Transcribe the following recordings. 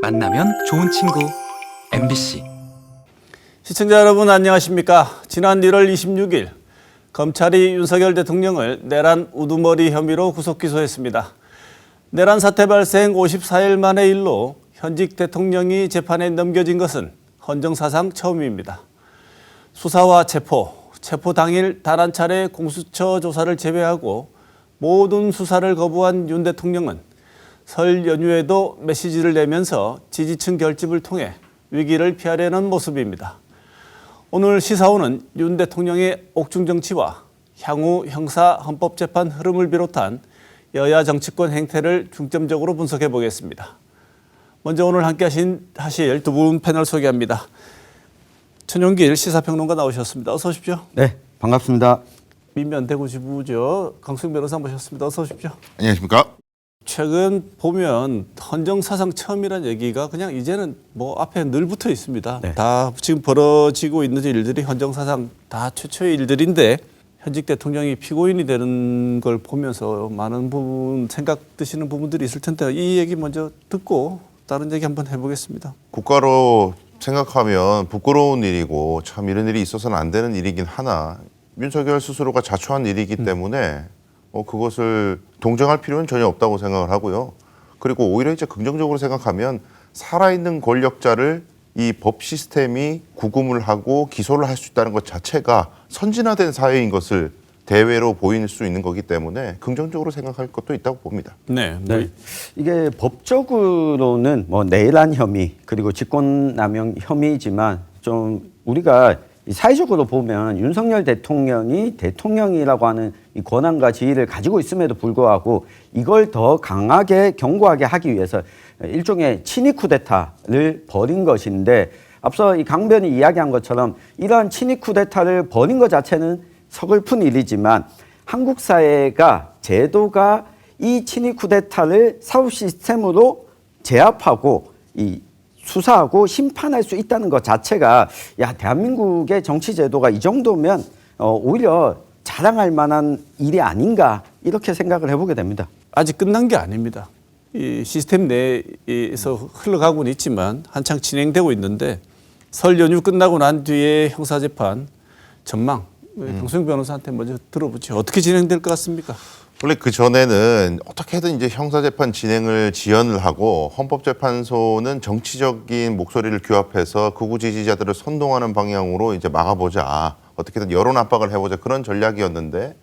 만나면 좋은 친구 MBC. 시청자 여러분 안녕하십니까? 지난 1월 26일 검찰이 윤석열 대통령을 내란 우두머리 혐의로 구속 기소했습니다. 내란 사태 발생 54일 만의 일로 현직 대통령이 재판에 넘겨진 것은 헌정사상 처음입니다. 수사와 체포 당일 단 한 차례 공수처 조사를 제외하고 모든 수사를 거부한 윤 대통령은 설 연휴에도 메시지를 내면서 지지층 결집을 통해 위기를 피하려는 모습입니다. 오늘 시사호는 윤 대통령의 옥중 정치와 향후 형사 헌법재판 흐름을 비롯한 여야 정치권 행태를 중점적으로 분석해 보겠습니다. 먼저 오늘 함께 하실 두 분 패널 소개합니다. 천용길 시사평론가 나오셨습니다. 어서 오십시오. 네, 반갑습니다. 민변 대구지부죠. 강수영 변호사 모셨습니다. 어서 오십시오. 안녕하십니까? 최근 보면 헌정사상 처음이라는 얘기가 그냥 이제는 뭐 앞에 늘 붙어 있습니다. 네. 다 지금 벌어지고 있는 일들이 헌정사상 다 최초의 일들인데 현직 대통령이 피고인이 되는 걸 보면서 많은 부분 생각 드시는 부분들이 있을 텐데 이 얘기 먼저 듣고 다른 얘기 한번 해보겠습니다. 국가로 생각하면 부끄러운 일이고 참 이런 일이 있어서는 안 되는 일이긴 하나 윤석열 스스로가 자초한 일이기 때문에 그것을 동정할 필요는 전혀 없다고 생각을 하고요. 그리고 오히려 이제 긍정적으로 생각하면 살아있는 권력자를 이 법 시스템이 구금을 하고 기소를 할 수 있다는 것 자체가 선진화된 사회인 것을 대외로 보일 수 있는 거기 때문에 긍정적으로 생각할 것도 있다고 봅니다. 네. 네. 이게 법적으로는 뭐 내란 혐의 그리고 직권남용 혐의지만 좀 우리가 사회적으로 보면 윤석열 대통령이 대통령이라고 하는 이 권한과 지위를 가지고 있음에도 불구하고 이걸 더 강하게 견고하게 하기 위해서 일종의 친위 쿠데타를 벌인 것인데 앞서 이 강변이 이야기한 것처럼 이러한 친위 쿠데타를 벌인 것 자체는 서글픈 일이지만 한국 사회가 제도가 이 친위 쿠데타를 사법 시스템으로 제압하고 이 수사하고 심판할 수 있다는 것 자체가 대한민국의 정치 제도가 이 정도면 오히려 자랑할 만한 일이 아닌가 이렇게 생각을 해보게 됩니다. 아직 끝난 게 아닙니다. 이 시스템 내에서 흘러가고는 있지만 한창 진행되고 있는데 설 연휴 끝나고 난 뒤에 형사재판 전망 강수영 변호사한테 먼저 들어보죠. 어떻게 진행될 것 같습니까? 원래 그 전에는 어떻게든 이제 형사재판 진행을 지연을 하고 헌법재판소는 정치적인 목소리를 규합해서 극우 지지자들을 선동하는 방향으로 이제 막아보자. 어떻게든 여론 압박을 해보자. 그런 전략이었는데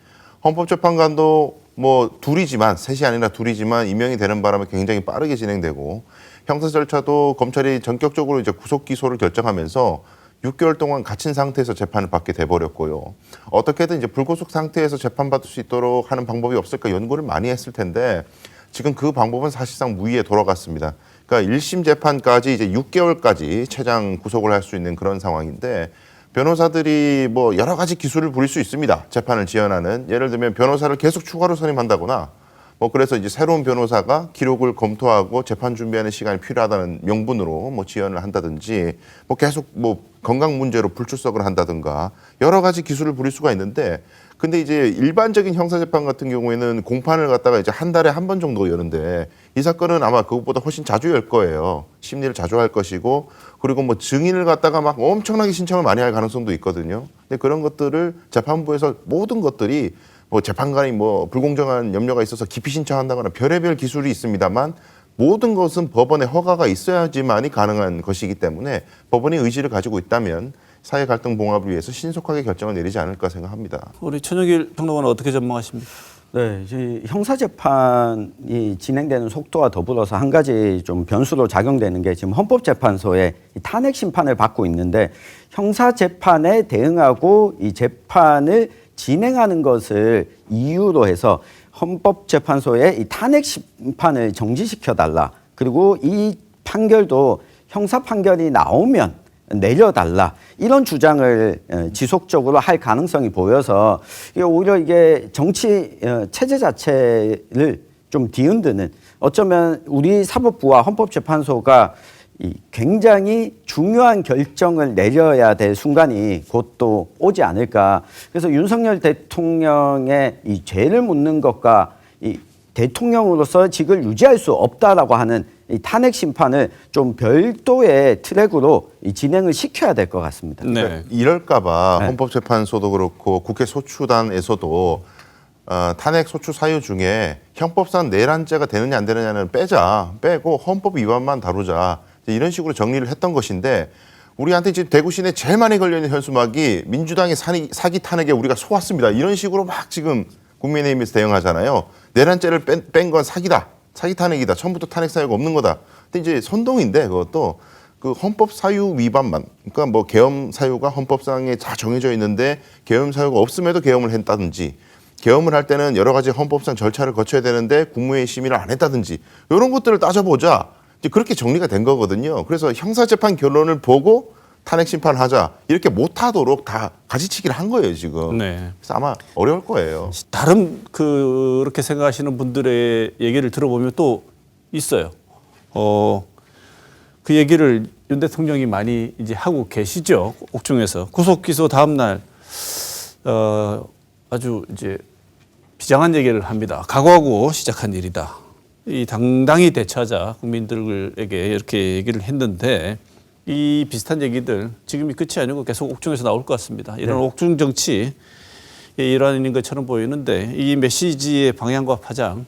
헌법재판관도 뭐 셋이 아니라 둘이지만 임명이 되는 바람에 굉장히 빠르게 진행되고 형사 절차도 검찰이 전격적으로 이제 구속 기소를 결정하면서 6개월 동안 갇힌 상태에서 재판을 받게 돼버렸고요. 어떻게든 이제 불구속 상태에서 재판받을 수 있도록 하는 방법이 없을까 연구를 많이 했을 텐데 지금 그 방법은 사실상 무의에 돌아갔습니다. 그러니까 1심 재판까지 이제 6개월까지 최장 구속을 할 수 있는 그런 상황인데 변호사들이 뭐 여러 가지 기술을 부릴 수 있습니다. 재판을 지연하는. 예를 들면 변호사를 계속 추가로 선임한다거나 뭐 그래서 이제 새로운 변호사가 기록을 검토하고 재판 준비하는 시간이 필요하다는 명분으로 뭐 지연을 한다든지 뭐 계속 뭐 건강 문제로 불출석을 한다든가 여러 가지 기술을 부릴 수가 있는데 근데 이제 일반적인 형사재판 같은 경우에는 공판을 갖다가 이제 한 달에 한 번 정도 여는데 이 사건은 아마 그것보다 훨씬 자주 열 거예요. 심리를 자주 할 것이고 그리고 뭐 증인을 갖다가 막 엄청나게 신청을 많이 할 가능성도 있거든요. 근데 그런 것들을 재판부에서 모든 것들이 뭐 재판관이 뭐 불공정한 염려가 있어서 기피 신청한다거나 별의별 기술이 있습니다만 모든 것은 법원의 허가가 있어야지만이 가능한 것이기 때문에 법원이 의지를 가지고 있다면 사회 갈등 봉합을 위해서 신속하게 결정을 내리지 않을까 생각합니다. 우리 천영길 평론가는 어떻게 전망하십니까? 네, 이제 형사재판이 진행되는 속도와 더불어서 한 가지 좀 변수로 작용되는 게 지금 헌법재판소에 탄핵 심판을 받고 있는데 형사재판에 대응하고 이 재판을 진행하는 것을 이유로 해서 헌법재판소에 이 탄핵 심판을 정지시켜달라. 그리고 이 판결도 형사 판결이 나오면 내려달라. 이런 주장을 지속적으로 할 가능성이 보여서 오히려 이게 정치 체제 자체를 좀 뒤흔드는 어쩌면 우리 사법부와 헌법재판소가 굉장히 중요한 결정을 내려야 될 순간이 곧 또 오지 않을까. 그래서 윤석열 대통령의 이 죄를 묻는 것과 이 대통령으로서 직을 유지할 수 없다라고 하는 이 탄핵 심판을 좀 별도의 트랙으로 이 진행을 시켜야 될 것 같습니다. 네. 이럴까봐 네. 헌법재판소도 그렇고 국회 소추단에서도 탄핵 소추 사유 중에 형법상 내란죄가 되느냐 안 되느냐는 빼고 헌법 위반만 다루자 이런 식으로 정리를 했던 것인데 우리한테 지금 대구 시내 제일 많이 걸려있는 현수막이 민주당의 사기 탄핵에 우리가 속았습니다. 이런 식으로 막 지금 국민의힘에서 대응하잖아요. 내란죄를 뺀 건 사기다. 사기 탄핵이다. 처음부터 탄핵 사유가 없는 거다. 근데 이제 선동인데 그것도 그 헌법 사유 위반만, 그러니까 뭐 계엄 사유가 헌법상에 다 정해져 있는데 계엄 사유가 없음에도 계엄을 했다든지, 계엄을 할 때는 여러 가지 헌법상 절차를 거쳐야 되는데 국무회의 심의를 안 했다든지 이런 것들을 따져보자. 이제 그렇게 정리가 된 거거든요. 그래서 형사재판 결론을 보고 탄핵 심판하자 이렇게 못하도록 다 가지치기를 한 거예요 지금. 네. 그래서 아마 어려울 거예요. 다른 그렇게 생각하시는 분들의 얘기를 들어보면 또 있어요. 그 얘기를 윤 대통령이 많이 이제 하고 계시죠. 옥중에서 구속 기소 다음 날 아주 이제 비장한 얘기를 합니다. 각오하고 시작한 일이다. 이 당당히 대처하자 국민들에게 이렇게 얘기를 했는데 이 비슷한 얘기들 지금이 끝이 아니고 계속 옥중에서 나올 것 같습니다. 이런 옥중 정치의 일환인 것처럼 보이는데 이 메시지의 방향과 파장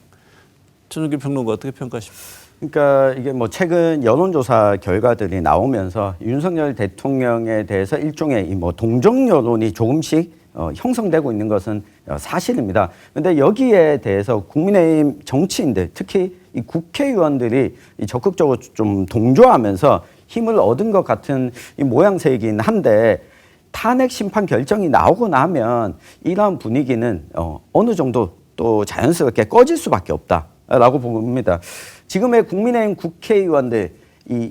전용기 평론가 어떻게 평가하십니까? 그러니까 이게 뭐 최근 여론조사 결과들이 나오면서 윤석열 대통령에 대해서 일종의 뭐 동정 여론이 조금씩 형성되고 있는 것은 사실입니다. 그런데 여기에 대해서 국민의힘 정치인들, 특히 이 국회의원들이 적극적으로 좀 동조하면서 힘을 얻은 것 같은 이 모양새이긴 한데 탄핵 심판 결정이 나오고 나면 이러한 분위기는 어느 정도 또 자연스럽게 꺼질 수밖에 없다라고 봅니다. 지금의 국민의힘 국회의원들 이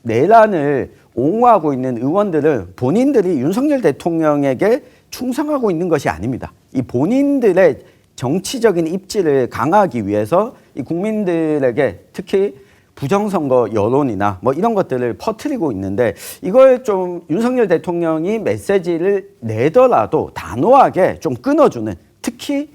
내란을 옹호하고 있는 의원들은 본인들이 윤석열 대통령에게 충성하고 있는 것이 아닙니다. 이 본인들의 정치적인 입지를 강화하기 위해서 이 국민들에게 특히 부정선거 여론이나 뭐 이런 것들을 퍼뜨리고 있는데 이걸 좀 윤석열 대통령이 메시지를 내더라도 단호하게 좀 끊어주는, 특히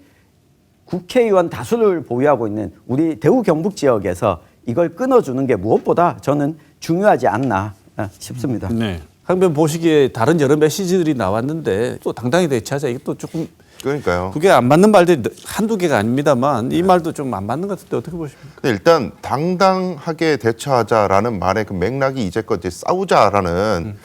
국회의원 다수를 보유하고 있는 우리 대구 경북 지역에서 이걸 끊어주는 게 무엇보다 저는 중요하지 않나 싶습니다. 네. 항변 보시기에 다른 여러 메시지들이 나왔는데 또 당당히 대처하자. 이게 또 조금 그러니까요. 그게 안 맞는 말들이 한두 개가 아닙니다만 이 말도 좀 안 맞는 것 같은데 어떻게 보십니까? 근데 일단 당당하게 대처하자라는 말의 그 맥락이 이제껏 이제 싸우자라는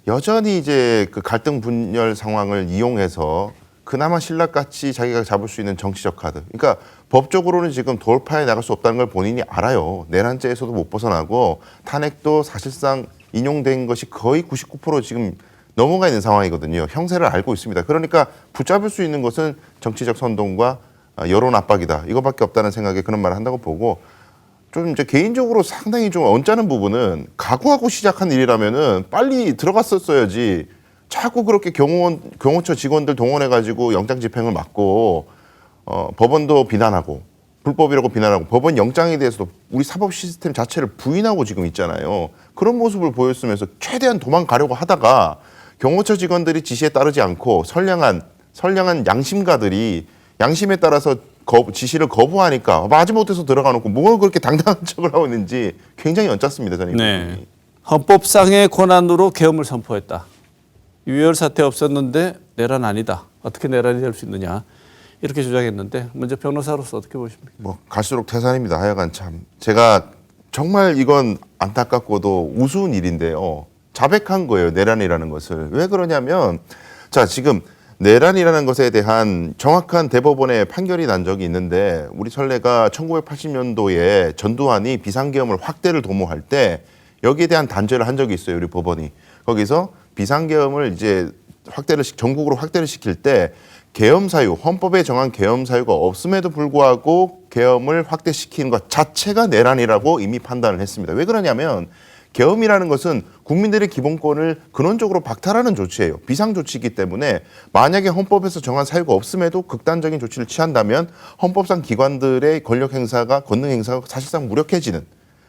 여전히 이제 그 갈등 분열 상황을 이용해서 그나마 신락같이 자기가 잡을 수 있는 정치적 카드. 그러니까 법적으로는 지금 돌파해 나갈 수 없다는 걸 본인이 알아요. 내란죄에서도 못 벗어나고 탄핵도 사실상 인용된 것이 거의 99% 지금 넘어가 있는 상황이거든요. 형세를 알고 있습니다. 그러니까 붙잡을 수 있는 것은 정치적 선동과 여론 압박이다. 이거밖에 없다는 생각에 그런 말을 한다고 보고 좀 이제 개인적으로 상당히 좀 언짢은 부분은 각오하고 시작한 일이라면은 빨리 들어갔었어야지. 자꾸 그렇게 경호처 직원들 동원해가지고 영장 집행을 막고 법원도 비난하고 불법이라고 비난하고 법원 영장에 대해서도 우리 사법 시스템 자체를 부인하고 지금 있잖아요. 그런 모습을 보였으면서 최대한 도망가려고 하다가 경호처 직원들이 지시에 따르지 않고 선량한 양심가들이 양심에 따라서 지시를 거부하니까 마지못해서 들어가 놓고 뭘 그렇게 당당한 척을 하고 있는지 굉장히 언짢습니다. 저는. 네. 헌법상의 권한으로 계엄을 선포했다. 유혈 사태 없었는데 내란 아니다. 어떻게 내란이 될 수 있느냐. 이렇게 주장했는데 먼저 변호사로서 어떻게 보십니까? 뭐 갈수록 태산입니다. 하여간 참 제가 정말 이건 안타깝고도 우스운 일인데요. 자백한 거예요. 내란이라는 것을. 왜 그러냐면 자 지금 내란이라는 것에 대한 정확한 대법원의 판결이 난 적이 있는데 우리 선례가 1980년도에 전두환이 비상계엄을 확대를 도모할 때 여기에 대한 단죄를 한 적이 있어요. 우리 법원이. 거기서 비상계엄을 이제 전국으로 확대를 시킬 때 계엄 사유, 헌법에 정한 계엄 사유가 없음에도 불구하고 계엄을 확대시키는 것 자체가 내란이라고 이미 판단을 했습니다. 왜 그러냐면 계엄이라는 것은 국민들의 기본권을 근원적으로 박탈하는 조치예요. 비상조치이기 때문에 만약에 헌법에서 정한 사유가 없음에도 극단적인 조치를 취한다면 헌법상 기관들의 권력 행사가, 권능 행사가 사실상 무력해지는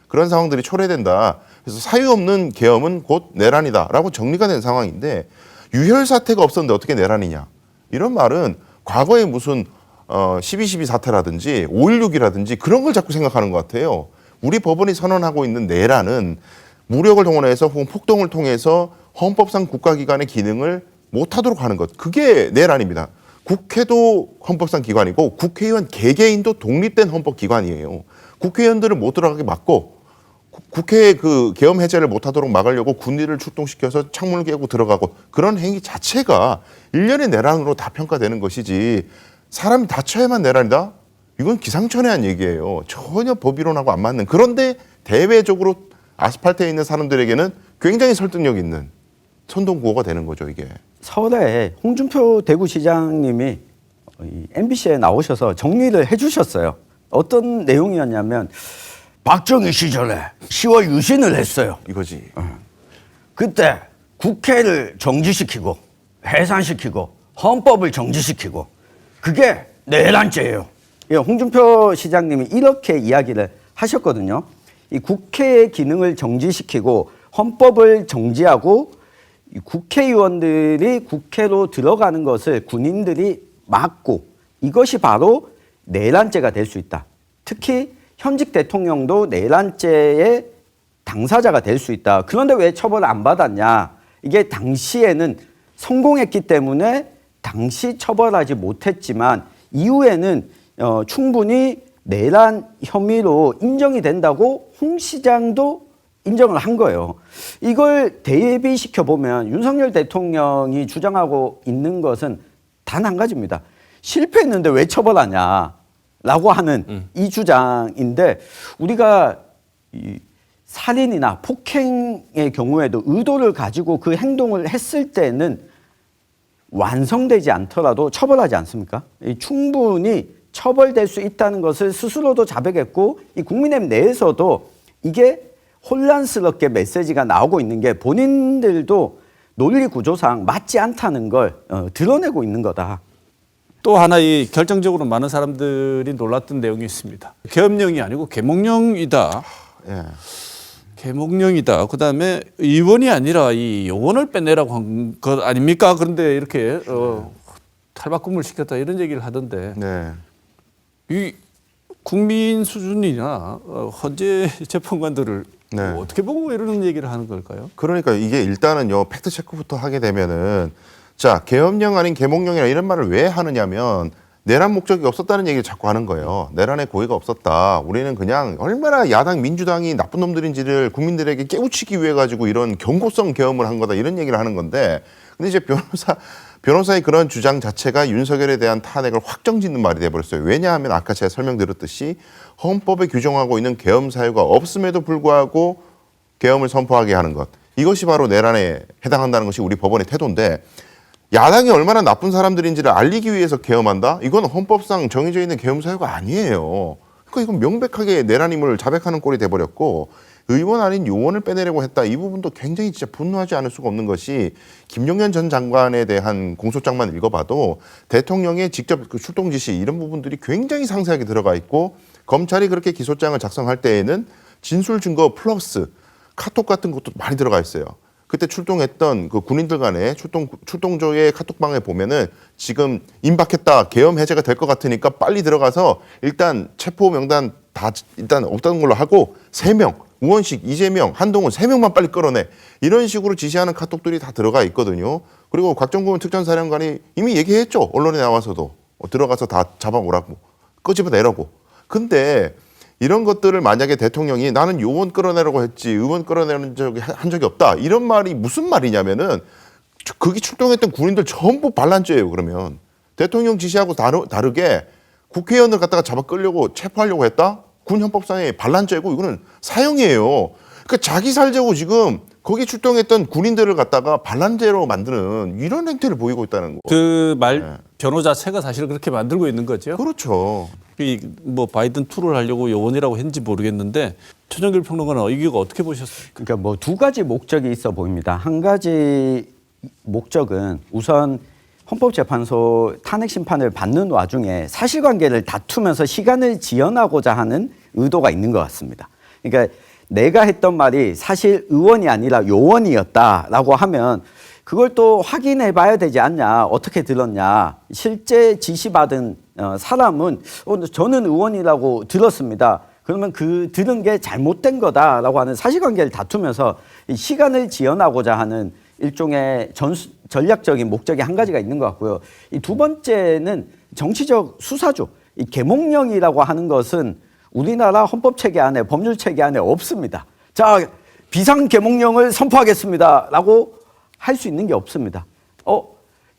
그런 상황들이 초래된다. 그래서 사유 없는 계엄은 곧 내란이다라고 정리가 된 상황인데 유혈 사태가 없었는데 어떻게 내란이냐. 이런 말은 과거에 무슨 12.12 사태라든지 5.16이라든지 그런 걸 자꾸 생각하는 것 같아요. 우리 법원이 선언하고 있는 내란은 무력을 동원해서 혹은 폭동을 통해서 헌법상 국가기관의 기능을 못하도록 하는 것. 그게 내란입니다. 국회도 헌법상 기관이고 국회의원 개개인도 독립된 헌법기관이에요. 국회의원들은 못 들어가게 막고 국회 그 계엄 해제를 못하도록 막으려고 군의를 출동시켜서 창문을 깨고 들어가고 그런 행위 자체가 일련의 내란으로 다 평가되는 것이지 사람이 다쳐야만 내란이다? 이건 기상천외한 얘기예요. 전혀 법이론하고 안 맞는. 그런데 대외적으로 아스팔트에 있는 사람들에게는 굉장히 설득력 있는 선동구호가 되는 거죠, 이게. 서울에 홍준표 대구시장님이 MBC에 나오셔서 정리를 해주셨어요. 어떤 내용이었냐면 박정희 시절에 10월 유신을 했어요. 이거지. 그때 국회를 정지시키고 해산시키고 헌법을 정지시키고 그게 내란죄예요. 예, 홍준표 시장님이 이렇게 이야기를 하셨거든요. 이 국회의 기능을 정지시키고 헌법을 정지하고 이 국회의원들이 국회로 들어가는 것을 군인들이 막고 이것이 바로 내란죄가 될 수 있다. 특히 현직 대통령도 내란죄의 당사자가 될 수 있다. 그런데 왜 처벌을 안 받았냐? 이게 당시에는 성공했기 때문에 당시 처벌하지 못했지만 이후에는 충분히 내란 혐의로 인정이 된다고 홍 시장도 인정을 한 거예요. 이걸 대비시켜 보면 윤석열 대통령이 주장하고 있는 것은 단 한 가지입니다. 실패했는데 왜 처벌하냐라고 하는 이 주장인데 우리가 이 살인이나 폭행의 경우에도 의도를 가지고 그 행동을 했을 때는 완성되지 않더라도 처벌하지 않습니까? 충분히 처벌될 수 있다는 것을 스스로도 자백했고 이 국민의힘 내에서도 이게 혼란스럽게 메시지가 나오고 있는 게 본인들도 논리 구조상 맞지 않다는 걸 드러내고 있는 거다. 또 하나 이 결정적으로 많은 사람들이 놀랐던 내용이 있습니다. 계엄령이 아니고 계몽령이다. 예. 계몽령이다. 그다음에 의원이 아니라 이 요원을 빼내라고 한 것 아닙니까? 그런데 이렇게 탈바꿈을 시켰다 이런 얘기를 하던데 네. 이 국민 수준이나 헌재 재판관들을 네. 어떻게 보고 이런 얘기를 하는 걸까요? 그러니까 이게 일단은요 팩트 체크부터 하게 되면은 자 계엄령 아닌 계몽령이라 이런 말을 왜 하느냐면 내란 목적이 없었다는 얘기를 자꾸 하는 거예요. 내란의 고의가 없었다. 우리는 그냥 얼마나 야당 민주당이 나쁜 놈들인지를 국민들에게 깨우치기 위해 가지고 이런 경고성 계엄을 한 거다 이런 얘기를 하는 건데 근데 이제 변호사의 그런 주장 자체가 윤석열에 대한 탄핵을 확정짓는 말이 돼버렸어요. 왜냐하면 아까 제가 설명드렸듯이 헌법에 규정하고 있는 계엄 사유가 없음에도 불구하고 계엄을 선포하게 하는 것. 이것이 바로 내란에 해당한다는 것이 우리 법원의 태도인데 야당이 얼마나 나쁜 사람들인지를 알리기 위해서 계엄한다? 이건 헌법상 정해져 있는 계엄 사유가 아니에요. 그러니까 이건 명백하게 내란임을 자백하는 꼴이 돼버렸고 의원 아닌 요원을 빼내려고 했다. 이 부분도 굉장히 진짜 분노하지 않을 수가 없는 것이 김용현 전 장관에 대한 공소장만 읽어봐도 대통령의 직접 그 출동 지시 이런 부분들이 굉장히 상세하게 들어가 있고 검찰이 그렇게 기소장을 작성할 때에는 진술 증거 플러스 카톡 같은 것도 많이 들어가 있어요. 그때 출동했던 그 군인들 간의 출동조의 카톡방에 보면은 지금 임박했다, 계엄 해제가 될 것 같으니까 빨리 들어가서 일단 체포 명단 다 일단 없다는 걸로 하고 3명, 우원식, 이재명, 한동훈 3명만 빨리 끌어내. 이런 식으로 지시하는 카톡들이 다 들어가 있거든요. 그리고 곽정구원 특전사령관이 이미 얘기했죠. 언론에 나와서도 들어가서 다 잡아오라고, 끄집어내라고. 근데 이런 것들을 만약에 대통령이 나는 요원 끌어내라고 했지 의원 끌어내는 한 적이 없다. 이런 말이 무슨 말이냐면은 거기 출동했던 군인들 전부 반란죄예요. 그러면 대통령 지시하고 다르게 국회의원을 갖다가 잡아 끌려고 체포하려고 했다? 군 헌법상의 반란죄고 이거는 사형이에요. 그러니까 자기 살자고 지금 거기 출동했던 군인들을 갖다가 반란죄로 만드는 이런 행태를 보이고 있다는 거. 그 말 변호 자체가 사실 그렇게 만들고 있는 거죠. 그렇죠. 뭐 바이든 투를 하려고 요원이라고 했는지 모르겠는데 최정길 평론가는 이거 어떻게 보셨습니까? 그러니까 뭐 두 가지 목적이 있어 보입니다. 한 가지 목적은 우선 헌법재판소 탄핵 심판을 받는 와중에 사실관계를 다투면서 시간을 지연하고자 하는 의도가 있는 것 같습니다. 그러니까 내가 했던 말이 사실 의원이 아니라 요원이었다라고 하면 그걸 또 확인해 봐야 되지 않냐. 어떻게 들었냐. 실제 지시받은 사람은 저는 의원이라고 들었습니다. 그러면 그 들은 게 잘못된 거다라고 하는 사실관계를 다투면서 이 시간을 지연하고자 하는 일종의 전략적인 목적이 한 가지가 있는 것 같고요. 이 두 번째는 정치적 수사죠. 이 계몽령이라고 하는 것은 우리나라 헌법 체계 안에, 법률 체계 안에 없습니다. 자, 비상 계몽령을 선포하겠습니다라고 할 수 있는 게 없습니다.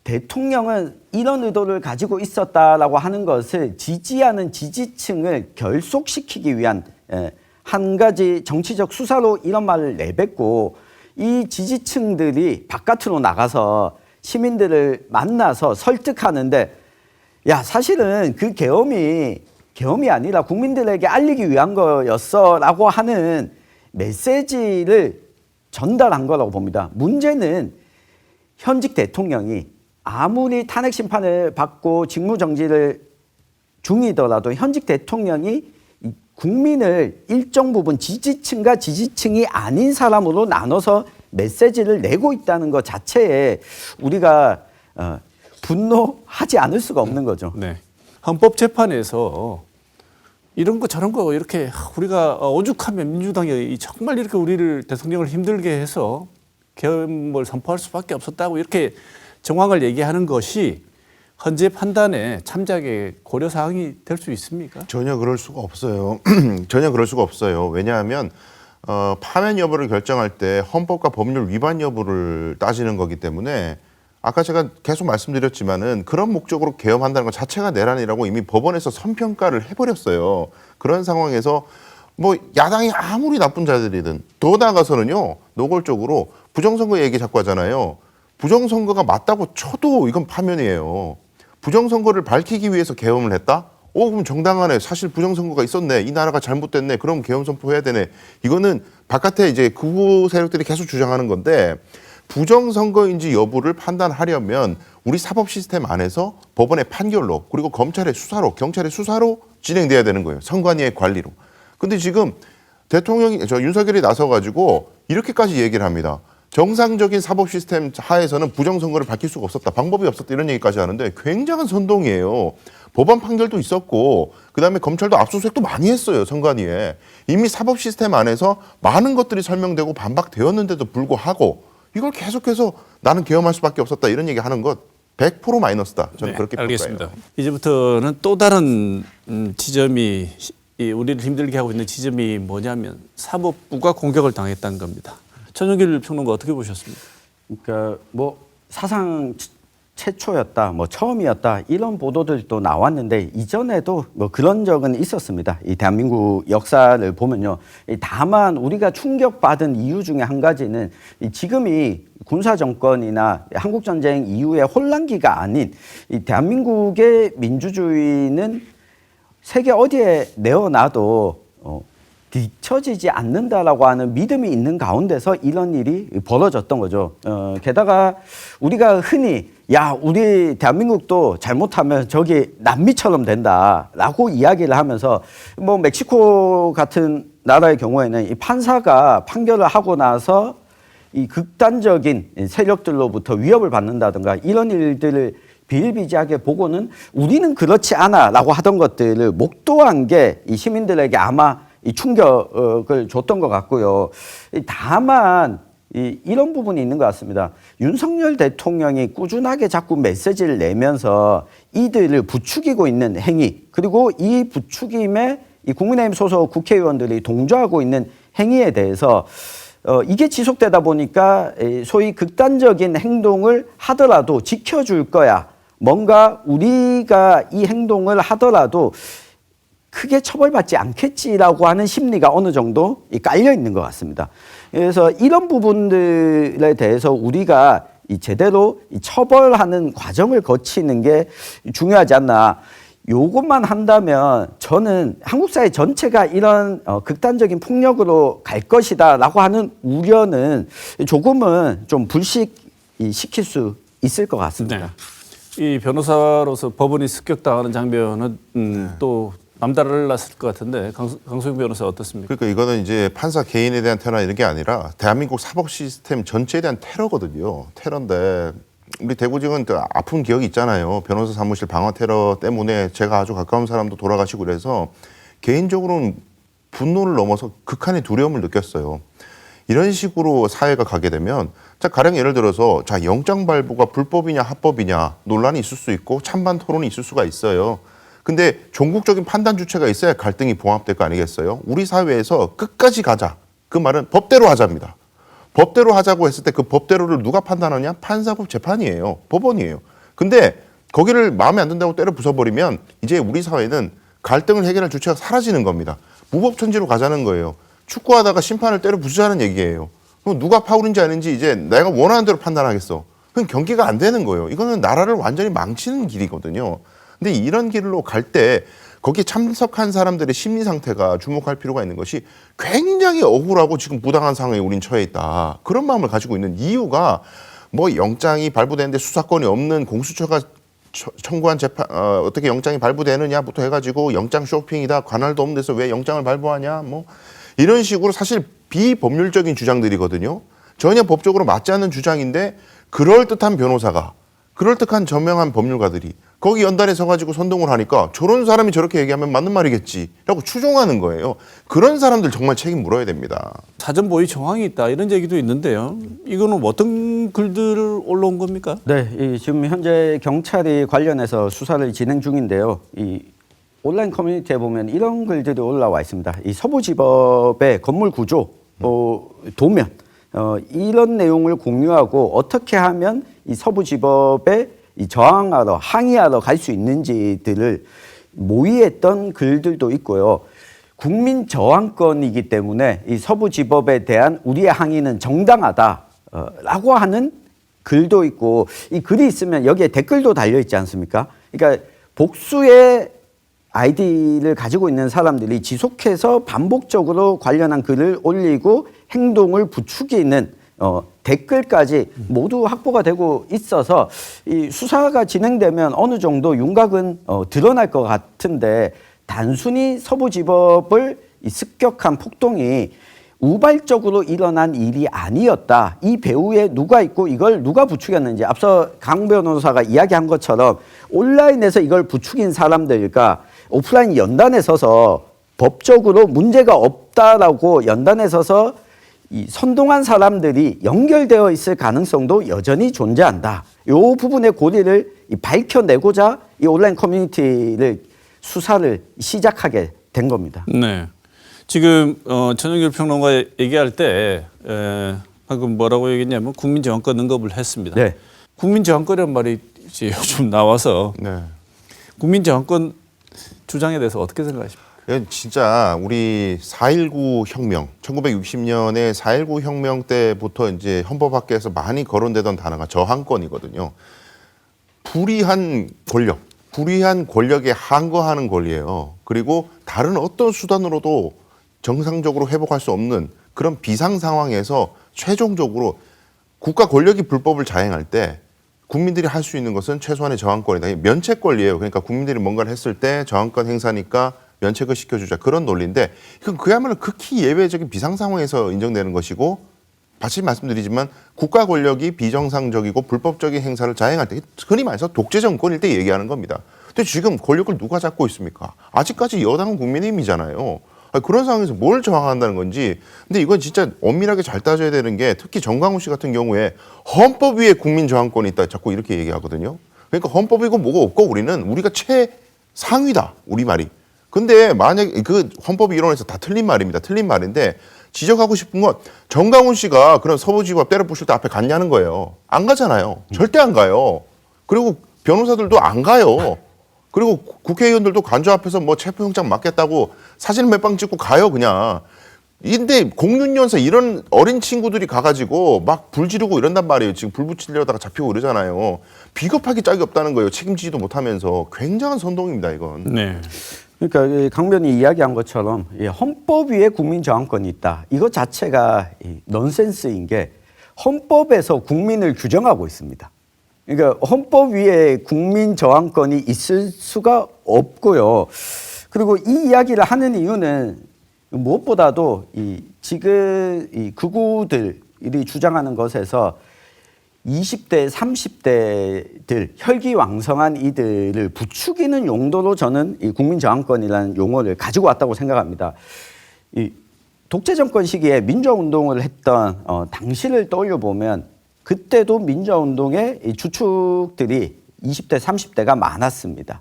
대통령은 이런 의도를 가지고 있었다라고 하는 것을 지지하는 지지층을 결속시키기 위한 한 가지 정치적 수사로 이런 말을 내뱉고, 이 지지층들이 바깥으로 나가서 시민들을 만나서 설득하는데, 야, 사실은 그 계엄이 아니라 국민들에게 알리기 위한 거였어라고 하는 메시지를 전달한 거라고 봅니다. 문제는 현직 대통령이 아무리 탄핵 심판을 받고 직무정지를 중이더라도 현직 대통령이 국민을 일정 부분 지지층과 지지층이 아닌 사람으로 나눠서 메시지를 내고 있다는 것 자체에 우리가 분노하지 않을 수가 없는 거죠. 네. 헌법재판에서 이런 거 저런 거 이렇게 우리가 오죽하면 민주당이 정말 이렇게 우리를 대통령을 힘들게 해서 계엄을 선포할 수밖에 없었다고 이렇게 정황을 얘기하는 것이 헌재 판단에 참작의 고려 사항이 될 수 있습니까? 전혀 그럴 수가 없어요. 전혀 그럴 수가 없어요. 왜냐하면 파면 여부를 결정할 때 헌법과 법률 위반 여부를 따지는 거기 때문에, 아까 제가 계속 말씀드렸지만은 그런 목적으로 계엄한다는 것 자체가 내란이라고 이미 법원에서 선평가를 해버렸어요. 그런 상황에서 뭐 야당이 아무리 나쁜 자들이든, 더 나아가서는요, 노골적으로 부정선거 얘기 자꾸 하잖아요. 부정선거가 맞다고 쳐도 이건 파면이에요. 부정선거를 밝히기 위해서 계엄을 했다? 그럼 정당하네. 사실 부정선거가 있었네. 이 나라가 잘못됐네. 그럼 계엄 선포해야 되네. 이거는 바깥에 이제 극우 세력들이 계속 주장하는 건데, 부정선거인지 여부를 판단하려면 우리 사법 시스템 안에서 법원의 판결로, 그리고 검찰의 수사로, 경찰의 수사로 진행돼야 되는 거예요. 선관위의 관리로. 근데 지금 윤석열이 나서가지고 이렇게까지 얘기를 합니다. 정상적인 사법 시스템 하에서는 부정선거를 밝힐 수가 없었다. 방법이 없었다. 이런 얘기까지 하는데 굉장한 선동이에요. 법원 판결도 있었고, 그다음에 검찰도 압수수색도 많이 했어요. 선관위에. 이미 사법 시스템 안에서 많은 것들이 설명되고 반박되었는데도 불구하고 이걸 계속해서 나는 계엄할 수밖에 없었다. 이런 얘기 하는 것 100% 마이너스다. 저는 그렇게 평가해요. 알겠습니다. 이제부터는 또 다른 지점이, 우리를 힘들게 하고 있는 지점이 뭐냐면 사법부가 공격을 당했다는 겁니다. 전영길 평론가 어떻게 보셨습니까? 그러니까 뭐 사상 최초였다, 뭐 처음이었다, 이런 보도들도 나왔는데 이전에도 뭐 그런 적은 있었습니다. 이 대한민국 역사를 보면요. 다만 우리가 충격받은 이유 중에 한 가지는 지금이 군사 정권이나 한국 전쟁 이후의 혼란기가 아닌 이 대한민국의 민주주의는 세계 어디에 내어놔도 뒤처지지 않는다라고 하는 믿음이 있는 가운데서 이런 일이 벌어졌던 거죠. 게다가 우리가 흔히 우리 대한민국도 잘못하면 저기 남미처럼 된다라고 이야기를 하면서, 뭐 멕시코 같은 나라의 경우에는 이 판사가 판결을 하고 나서 이 극단적인 세력들로부터 위협을 받는다든가 이런 일들을 비일비재하게 보고는 우리는 그렇지 않아라고 하던 것들을 목도한 게 이 시민들에게 아마 이 충격을 줬던 것 같고요. 다만 이런 부분이 있는 것 같습니다. 윤석열 대통령이 꾸준하게 자꾸 메시지를 내면서 이들을 부추기고 있는 행위, 그리고 이 부추김에 이 국민의힘 소속 국회의원들이 동조하고 있는 행위에 대해서 이게 지속되다 보니까 소위 극단적인 행동을 하더라도 지켜줄 거야. 뭔가 우리가 이 행동을 하더라도 크게 처벌받지 않겠지라고 하는 심리가 어느 정도 깔려 있는 것 같습니다. 그래서 이런 부분들에 대해서 우리가 제대로 처벌하는 과정을 거치는 게 중요하지 않나. 요것만 한다면 저는 한국 사회 전체가 이런 극단적인 폭력으로 갈 것이다라고 하는 우려는 조금은 좀 불식시킬 수 있을 것 같습니다. 네. 이 변호사로서 법원이 습격당하는 장면은 또 남달랐을 것 같은데 강소영 변호사 어떻습니까? 그러니까 이거는 이제 판사 개인에 대한 테러나 이런 게 아니라 대한민국 사법 시스템 전체에 대한 테러거든요. 테러인데 우리 대구지검은 아픈 기억이 있잖아요. 변호사 사무실 방화 테러 때문에 제가 아주 가까운 사람도 돌아가시고 그래서 개인적으로는 분노를 넘어서 극한의 두려움을 느꼈어요. 이런 식으로 사회가 가게 되면 자 가령 예를 들어서 자 영장 발부가 불법이냐 합법이냐 논란이 있을 수 있고 찬반 토론이 있을 수가 있어요. 근데 종국적인 판단 주체가 있어야 갈등이 봉합될 거 아니겠어요? 우리 사회에서 끝까지 가자. 그 말은 법대로 하자입니다. 법대로 하자고 했을 때 그 법대로를 누가 판단하냐? 판사법 재판이에요. 법원이에요. 근데 거기를 마음에 안 든다고 때려 부숴버리면 이제 우리 사회는 갈등을 해결할 주체가 사라지는 겁니다. 무법천지로 가자는 거예요. 축구하다가 심판을 때려 부수자는 얘기예요. 그럼 누가 파울인지 아닌지 이제 내가 원하는 대로 판단하겠어. 그럼 경기가 안 되는 거예요. 이거는 나라를 완전히 망치는 길이거든요. 근데 이런 길로 갈 때 거기에 참석한 사람들의 심리 상태가 주목할 필요가 있는 것이 굉장히 억울하고 지금 부당한 상황에 우린 처해 있다. 그런 마음을 가지고 있는 이유가 뭐 영장이 발부되는데 수사권이 없는 공수처가 청구한 재판 어떻게 영장이 발부되느냐부터 해가지고 영장 쇼핑이다. 관할도 없는 데서 왜 영장을 발부하냐. 뭐 이런 식으로 사실 비법률적인 주장들이거든요. 전혀 법적으로 맞지 않는 주장인데 그럴듯한 변호사가 그럴듯한 저명한 법률가들이 거기 연단에 서가지고 선동을 하니까 저런 사람이 저렇게 얘기하면 맞는 말이겠지라고 추종하는 거예요. 그런 사람들 정말 책임 물어야 됩니다. 사전 모의 정황이 있다 이런 얘기도 있는데요. 이거는 어떤 글들을 올라온 겁니까? 네, 지금 현재 경찰이 관련해서 수사를 진행 중인데요. 이 온라인 커뮤니티에 보면 이런 글들이 올라와 있습니다. 이 서부지법의 건물 구조, 도면 이런 내용을 공유하고 어떻게 하면 이 서부지법에 이 저항하러 항의하러 갈 수 있는지들을 모의했던 글들도 있고요. 국민 저항권이기 때문에 이 서부지법에 대한 우리의 항의는 정당하다라고 하는 글도 있고 이 글이 있으면 여기에 댓글도 달려 있지 않습니까? 그러니까 복수의 아이디를 가지고 있는 사람들이 지속해서 반복적으로 관련한 글을 올리고 행동을 부추기는 댓글까지 모두 확보가 되고 있어서 이 수사가 진행되면 어느 정도 윤곽은 드러날 것 같은데 단순히 서부지법을 이 습격한 폭동이 우발적으로 일어난 일이 아니었다. 이 배후에 누가 있고 이걸 누가 부추겼는지 앞서 강 변호사가 이야기한 것처럼 온라인에서 이걸 부추긴 사람들과 오프라인 연단에 서서 법적으로 문제가 없다라고 연단에 서서 이 선동한 사람들이 연결되어 있을 가능성도 여전히 존재한다. 이 부분의 고리를 밝혀내고자 이 온라인 커뮤니티를 수사를 시작하게 된 겁니다. 네. 지금 전영길 평론가 얘기할 때 방금 뭐라고 얘기했냐면 국민저항권 언급을 했습니다. 네. 국민저항권이라는 말이 이제 요즘 나와서 네. 국민저항권 주장에 대해서 어떻게 생각하십니까? 진짜 우리 4.19 혁명, 1960년에 4.19 혁명 때부터 이제 헌법학계에서 많이 거론되던 단어가 저항권이거든요. 불의한 권력에 항거하는 권리예요. 그리고 다른 어떤 수단으로도 정상적으로 회복할 수 없는 그런 비상 상황에서 최종적으로 국가 권력이 불법을 자행할 때 국민들이 할 수 있는 것은 최소한의 저항권이다. 면책 권리예요. 그러니까 국민들이 뭔가를 했을 때 저항권 행사니까 면책을 시켜주자 그런 논리인데 이건 그야말로 극히 예외적인 비상 상황에서 인정되는 것이고 다시 말씀드리지만 국가 권력이 비정상적이고 불법적인 행사를 자행할 때 흔히 말해서 독재 정권일 때 얘기하는 겁니다. 근데 지금 권력을 누가 잡고 있습니까? 아직까지 여당은 국민의힘이잖아요. 그런 상황에서 뭘 저항한다는 건지. 근데 이건 진짜 엄밀하게 잘 따져야 되는 게 특히 정강훈 씨 같은 경우에 헌법 위에 국민 저항권이 있다 자꾸 이렇게 얘기하거든요. 그러니까 헌법이고 뭐가 없고 우리가 최상위다 우리말이. 근데 만약에 그 헌법 이론에서 다 틀린 말입니다. 틀린 말인데 지적하고 싶은 건 정강훈 씨가 그런 서부지법 때려 부실 때 앞에 갔냐는 거예요. 안 가잖아요. 절대 안 가요. 그리고 변호사들도 안 가요. 그리고 국회의원들도 관저 앞에서 뭐 체포영장 맞겠다고 사진 몇 방 찍고 가요 그냥. 근데 06년생 이런 어린 친구들이 가가지고 막 불 지르고 이런단 말이에요. 지금 불 붙이려다가 잡히고 이러잖아요. 비겁하게 짝이 없다는 거예요. 책임지지도 못하면서. 굉장한 선동입니다 이건. 네. 그러니까 강변이 이야기한 것처럼 헌법 위에 국민 저항권이 있다. 이것 자체가 넌센스인 게 헌법에서 국민을 규정하고 있습니다. 그러니까 헌법 위에 국민 저항권이 있을 수가 없고요. 그리고 이 이야기를 하는 이유는 무엇보다도 지금 극우들이 주장하는 것에서 20대, 30대들 혈기왕성한 이들을 부추기는 용도로 저는 이 국민저항권이라는 용어를 가지고 왔다고 생각합니다. 이 독재 정권 시기에 민주화 운동을 했던 당시를 떠올려 보면 그때도 민주화 운동의 이 주축들이 20대, 30대가 많았습니다.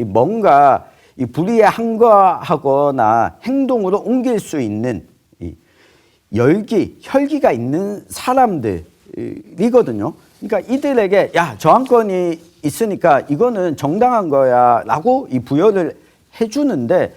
뭔가 이 불의에 항거하거나 행동으로 옮길 수 있는 이 열기, 혈기가 있는 사람들이거든요. 그러니까 이들에게 야, 저항권이 있으니까 이거는 정당한 거야라고 이 부여를 해주는데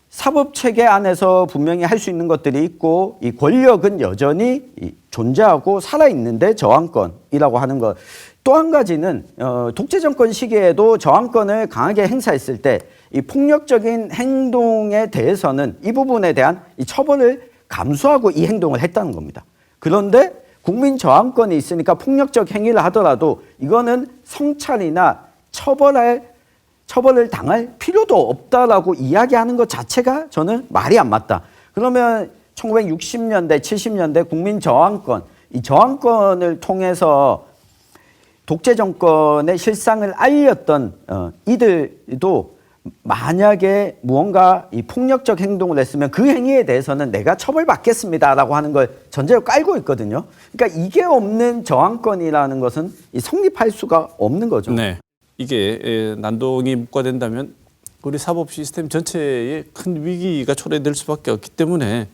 사법 체계 안에서 분명히 할 수 있는 것들이 있고 이 권력은 여전히 존재하고 살아 있는데 저항권이라고 하는 것. 또 한 가지는 독재 정권 시기에도 저항권을 강하게 행사했을 때 이 폭력적인 행동에 대해서는 이 부분에 대한 이 처벌을 감수하고 이 행동을 했다는 겁니다. 그런데 국민 저항권이 있으니까 폭력적 행위를 하더라도 이거는 성찰이나 처벌을 당할 필요도 없다라고 이야기하는 것 자체가 저는 말이 안 맞다. 그러면 1960년대, 70년대 국민 저항권, 이 저항권을 통해서 독재 정권의 실상을 알렸던 이들도 만약에 무언가 이 폭력적 행동을 했으면 그 행위에 대해서는 내가 처벌받겠습니다라고 하는 걸 전제로 깔고 있거든요. 그러니까 이게 없는 저항권이라는 것은 성립할 수가 없는 거죠. 네. 이게 난동이 묵과된다면 우리 사법 시스템 전체에 큰 위기가 초래될 수밖에 없기 때문에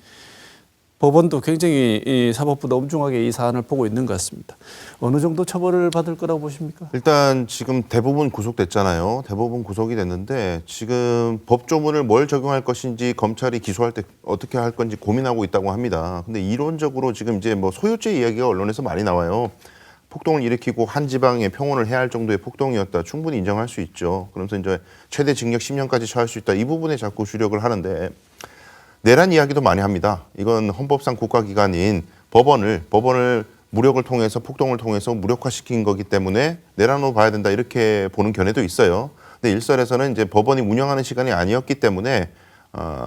법원도 굉장히 이 사법부도 엄중하게 이 사안을 보고 있는 것 같습니다. 어느 정도 처벌을 받을 거라고 보십니까? 일단 지금 대부분 구속됐잖아요. 대부분 구속이 됐는데 지금 법조문을 뭘 적용할 것인지 검찰이 기소할 때 어떻게 할 건지 고민하고 있다고 합니다. 근데 이론적으로 지금 이제 뭐 소유죄 이야기가 언론에서 많이 나와요. 폭동을 일으키고 한 지방에 평온을 해야 할 정도의 폭동이었다. 충분히 인정할 수 있죠. 그러면서 이제 최대 징역 10년까지 처할 수 있다. 이 부분에 자꾸 주력을 하는데 내란 이야기도 많이 합니다. 이건 헌법상 국가기관인 법원을 무력을 통해서 폭동을 통해서 무력화시킨 거기 때문에 내란으로 봐야 된다. 이렇게 보는 견해도 있어요. 근데 일설에서는 이제 법원이 운영하는 시간이 아니었기 때문에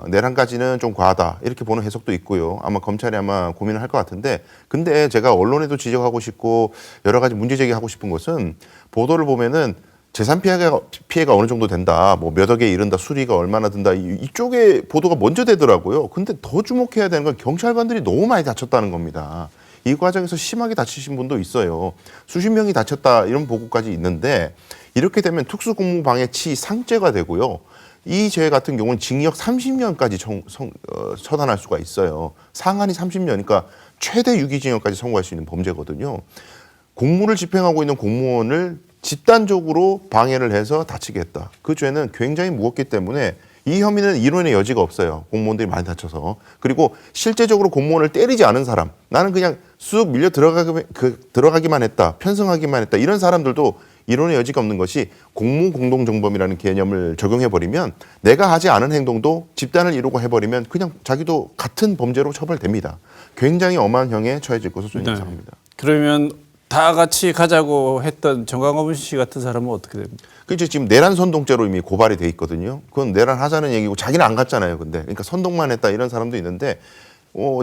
내란까지는 좀 과하다 이렇게 보는 해석도 있고요. 아마 검찰이 아마 고민을 할 것 같은데 근데 제가 언론에도 지적하고 싶고 여러 가지 문제 제기하고 싶은 것은 보도를 보면은 재산 피해가 어느 정도 된다. 뭐 몇 억에 이른다. 수리가 얼마나 든다. 이쪽에 보도가 먼저 되더라고요. 근데 더 주목해야 되는 건 경찰관들이 너무 많이 다쳤다는 겁니다. 이 과정에서 심하게 다치신 분도 있어요. 수십 명이 다쳤다 이런 보고까지 있는데 이렇게 되면 특수공무방해치 상죄가 되고요. 이 죄 같은 경우는 징역 30년까지 처단할 수가 있어요. 상한이 30년이니까 최대 유기징역까지 선고할 수 있는 범죄거든요. 공무를 집행하고 있는 공무원을 집단적으로 방해를 해서 다치게 했다. 그 죄는 굉장히 무겁기 때문에 이 혐의는 이론의 여지가 없어요. 공무원들이 많이 다쳐서. 그리고 실제적으로 공무원을 때리지 않은 사람, 나는 그냥 쑥 밀려 들어가기만 했다, 편승하기만 했다. 이런 사람들도 이론의 여지가 없는 것이 공무공동정범이라는 개념을 적용해버리면 내가 하지 않은 행동도 집단을 이루고 해버리면 그냥 자기도 같은 범죄로 처벌됩니다. 굉장히 엄한 형에 처해질 것으로 저는 예상합니다. 그러면 다 같이 가자고 했던 정광훈 씨 같은 사람은 어떻게 됩니까? 그렇죠. 지금 내란 선동죄로 이미 고발이 돼 있거든요. 그건 내란 하자는 얘기고 자기는 안 갔잖아요. 근데 그러니까 선동만 했다 이런 사람도 있는데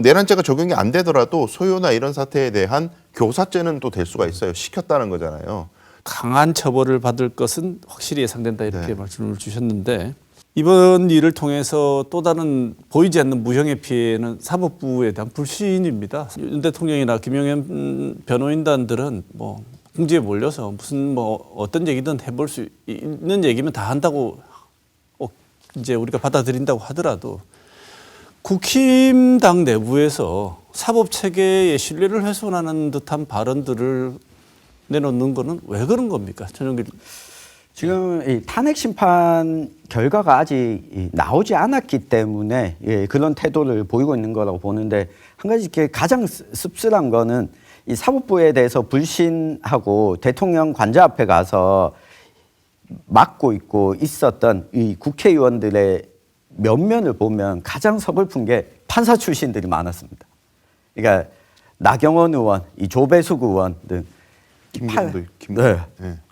내란죄가 적용이 안 되더라도 소요나 이런 사태에 대한 교사죄는 또 될 수가 있어요. 시켰다는 거잖아요. 강한 처벌을 받을 것은 확실히 예상된다 이렇게 말씀을 주셨는데 이번 일을 통해서 또 다른 보이지 않는 무형의 피해는 사법부에 대한 불신입니다. 윤 대통령이나 김영현 변호인단들은 뭐 궁지에 몰려서 무슨 뭐 어떤 얘기든 해볼 수 있는 얘기면 다 한다고 이제 우리가 받아들인다고 하더라도 국힘당 내부에서 사법 체계의 신뢰를 훼손하는 듯한 발언들을 내놓는 거는 왜 그런 겁니까? 전용길. 지금 이 탄핵 심판 결과가 아직 나오지 않았기 때문에 그런 태도를 보이고 있는 거라고 보는데 한 가지 이렇게 가장 씁쓸한 거는 이 사법부에 대해서 불신하고 대통령 관저 앞에 가서 막고 있고 있었던 이 국회의원들의 면면을 보면 가장 서글픈 게 판사 출신들이 많았습니다. 그러니까 나경원 의원, 이 조배숙 의원 등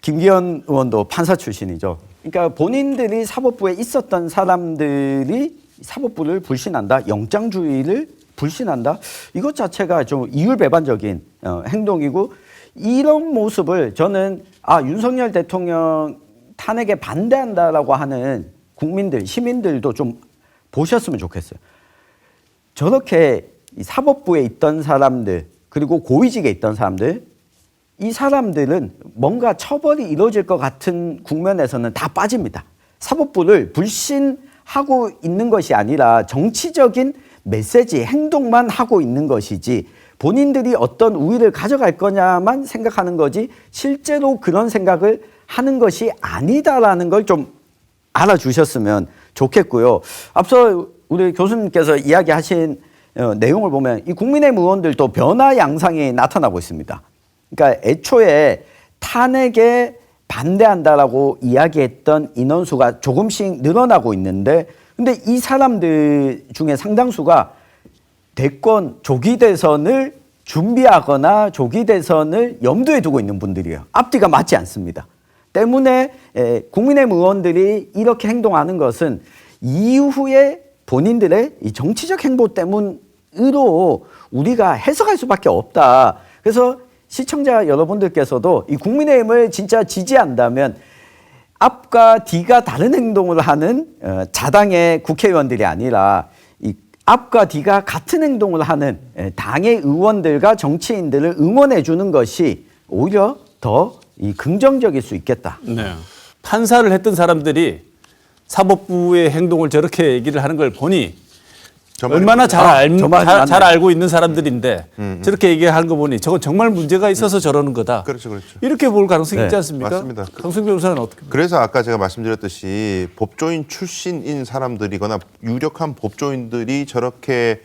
김기현 의원도 판사 출신이죠. 그러니까 본인들이 사법부에 있었던 사람들이 사법부를 불신한다, 영장주의를 불신한다. 이것 자체가 좀 이율배반적인 행동이고 이런 모습을 저는 윤석열 대통령 탄핵에 반대한다라고 하는 국민들, 시민들도 좀 보셨으면 좋겠어요. 저렇게 이 사법부에 있던 사람들 그리고 고위직에 있던 사람들 이 사람들은 뭔가 처벌이 이루어질 것 같은 국면에서는 다 빠집니다. 사법부를 불신하고 있는 것이 아니라 정치적인 메시지, 행동만 하고 있는 것이지 본인들이 어떤 우위를 가져갈 거냐만 생각하는 거지 실제로 그런 생각을 하는 것이 아니다라는 걸 좀 알아주셨으면 좋겠고요. 앞서 우리 교수님께서 이야기하신 내용을 보면 이 국민의힘 의원들도 변화 양상이 나타나고 있습니다. 그러니까 애초에 탄핵에 반대한다라고 이야기했던 인원수가 조금씩 늘어나고 있는데 근데 이 사람들 중에 상당수가 대권 조기 대선을 준비하거나 조기 대선을 염두에 두고 있는 분들이에요. 앞뒤가 맞지 않습니다. 때문에 국민의힘 의원들이 이렇게 행동하는 것은 이후에 본인들의 이 정치적 행보 때문으로 우리가 해석할 수밖에 없다. 그래서 시청자 여러분들께서도 이 국민의힘을 진짜 지지한다면 앞과 뒤가 다른 행동을 하는 자당의 국회의원들이 아니라 이 앞과 뒤가 같은 행동을 하는 당의 의원들과 정치인들을 응원해 주는 것이 오히려 더 이 긍정적일 수 있겠다. 네. 판사를 했던 사람들이 사법부의 행동을 저렇게 얘기를 하는 걸 보니 얼마나 잘 알고 있는 사람들인데 저렇게 얘기하는 거 보니 저건 정말 문제가 있어서 저러는 거다. 그렇죠. 이렇게 볼 가능성이 있지 않습니까? 맞습니다. 강승 변호사는 어떻게? 그래서 아까 제가 말씀드렸듯이 법조인 출신인 사람들이거나 유력한 법조인들이 저렇게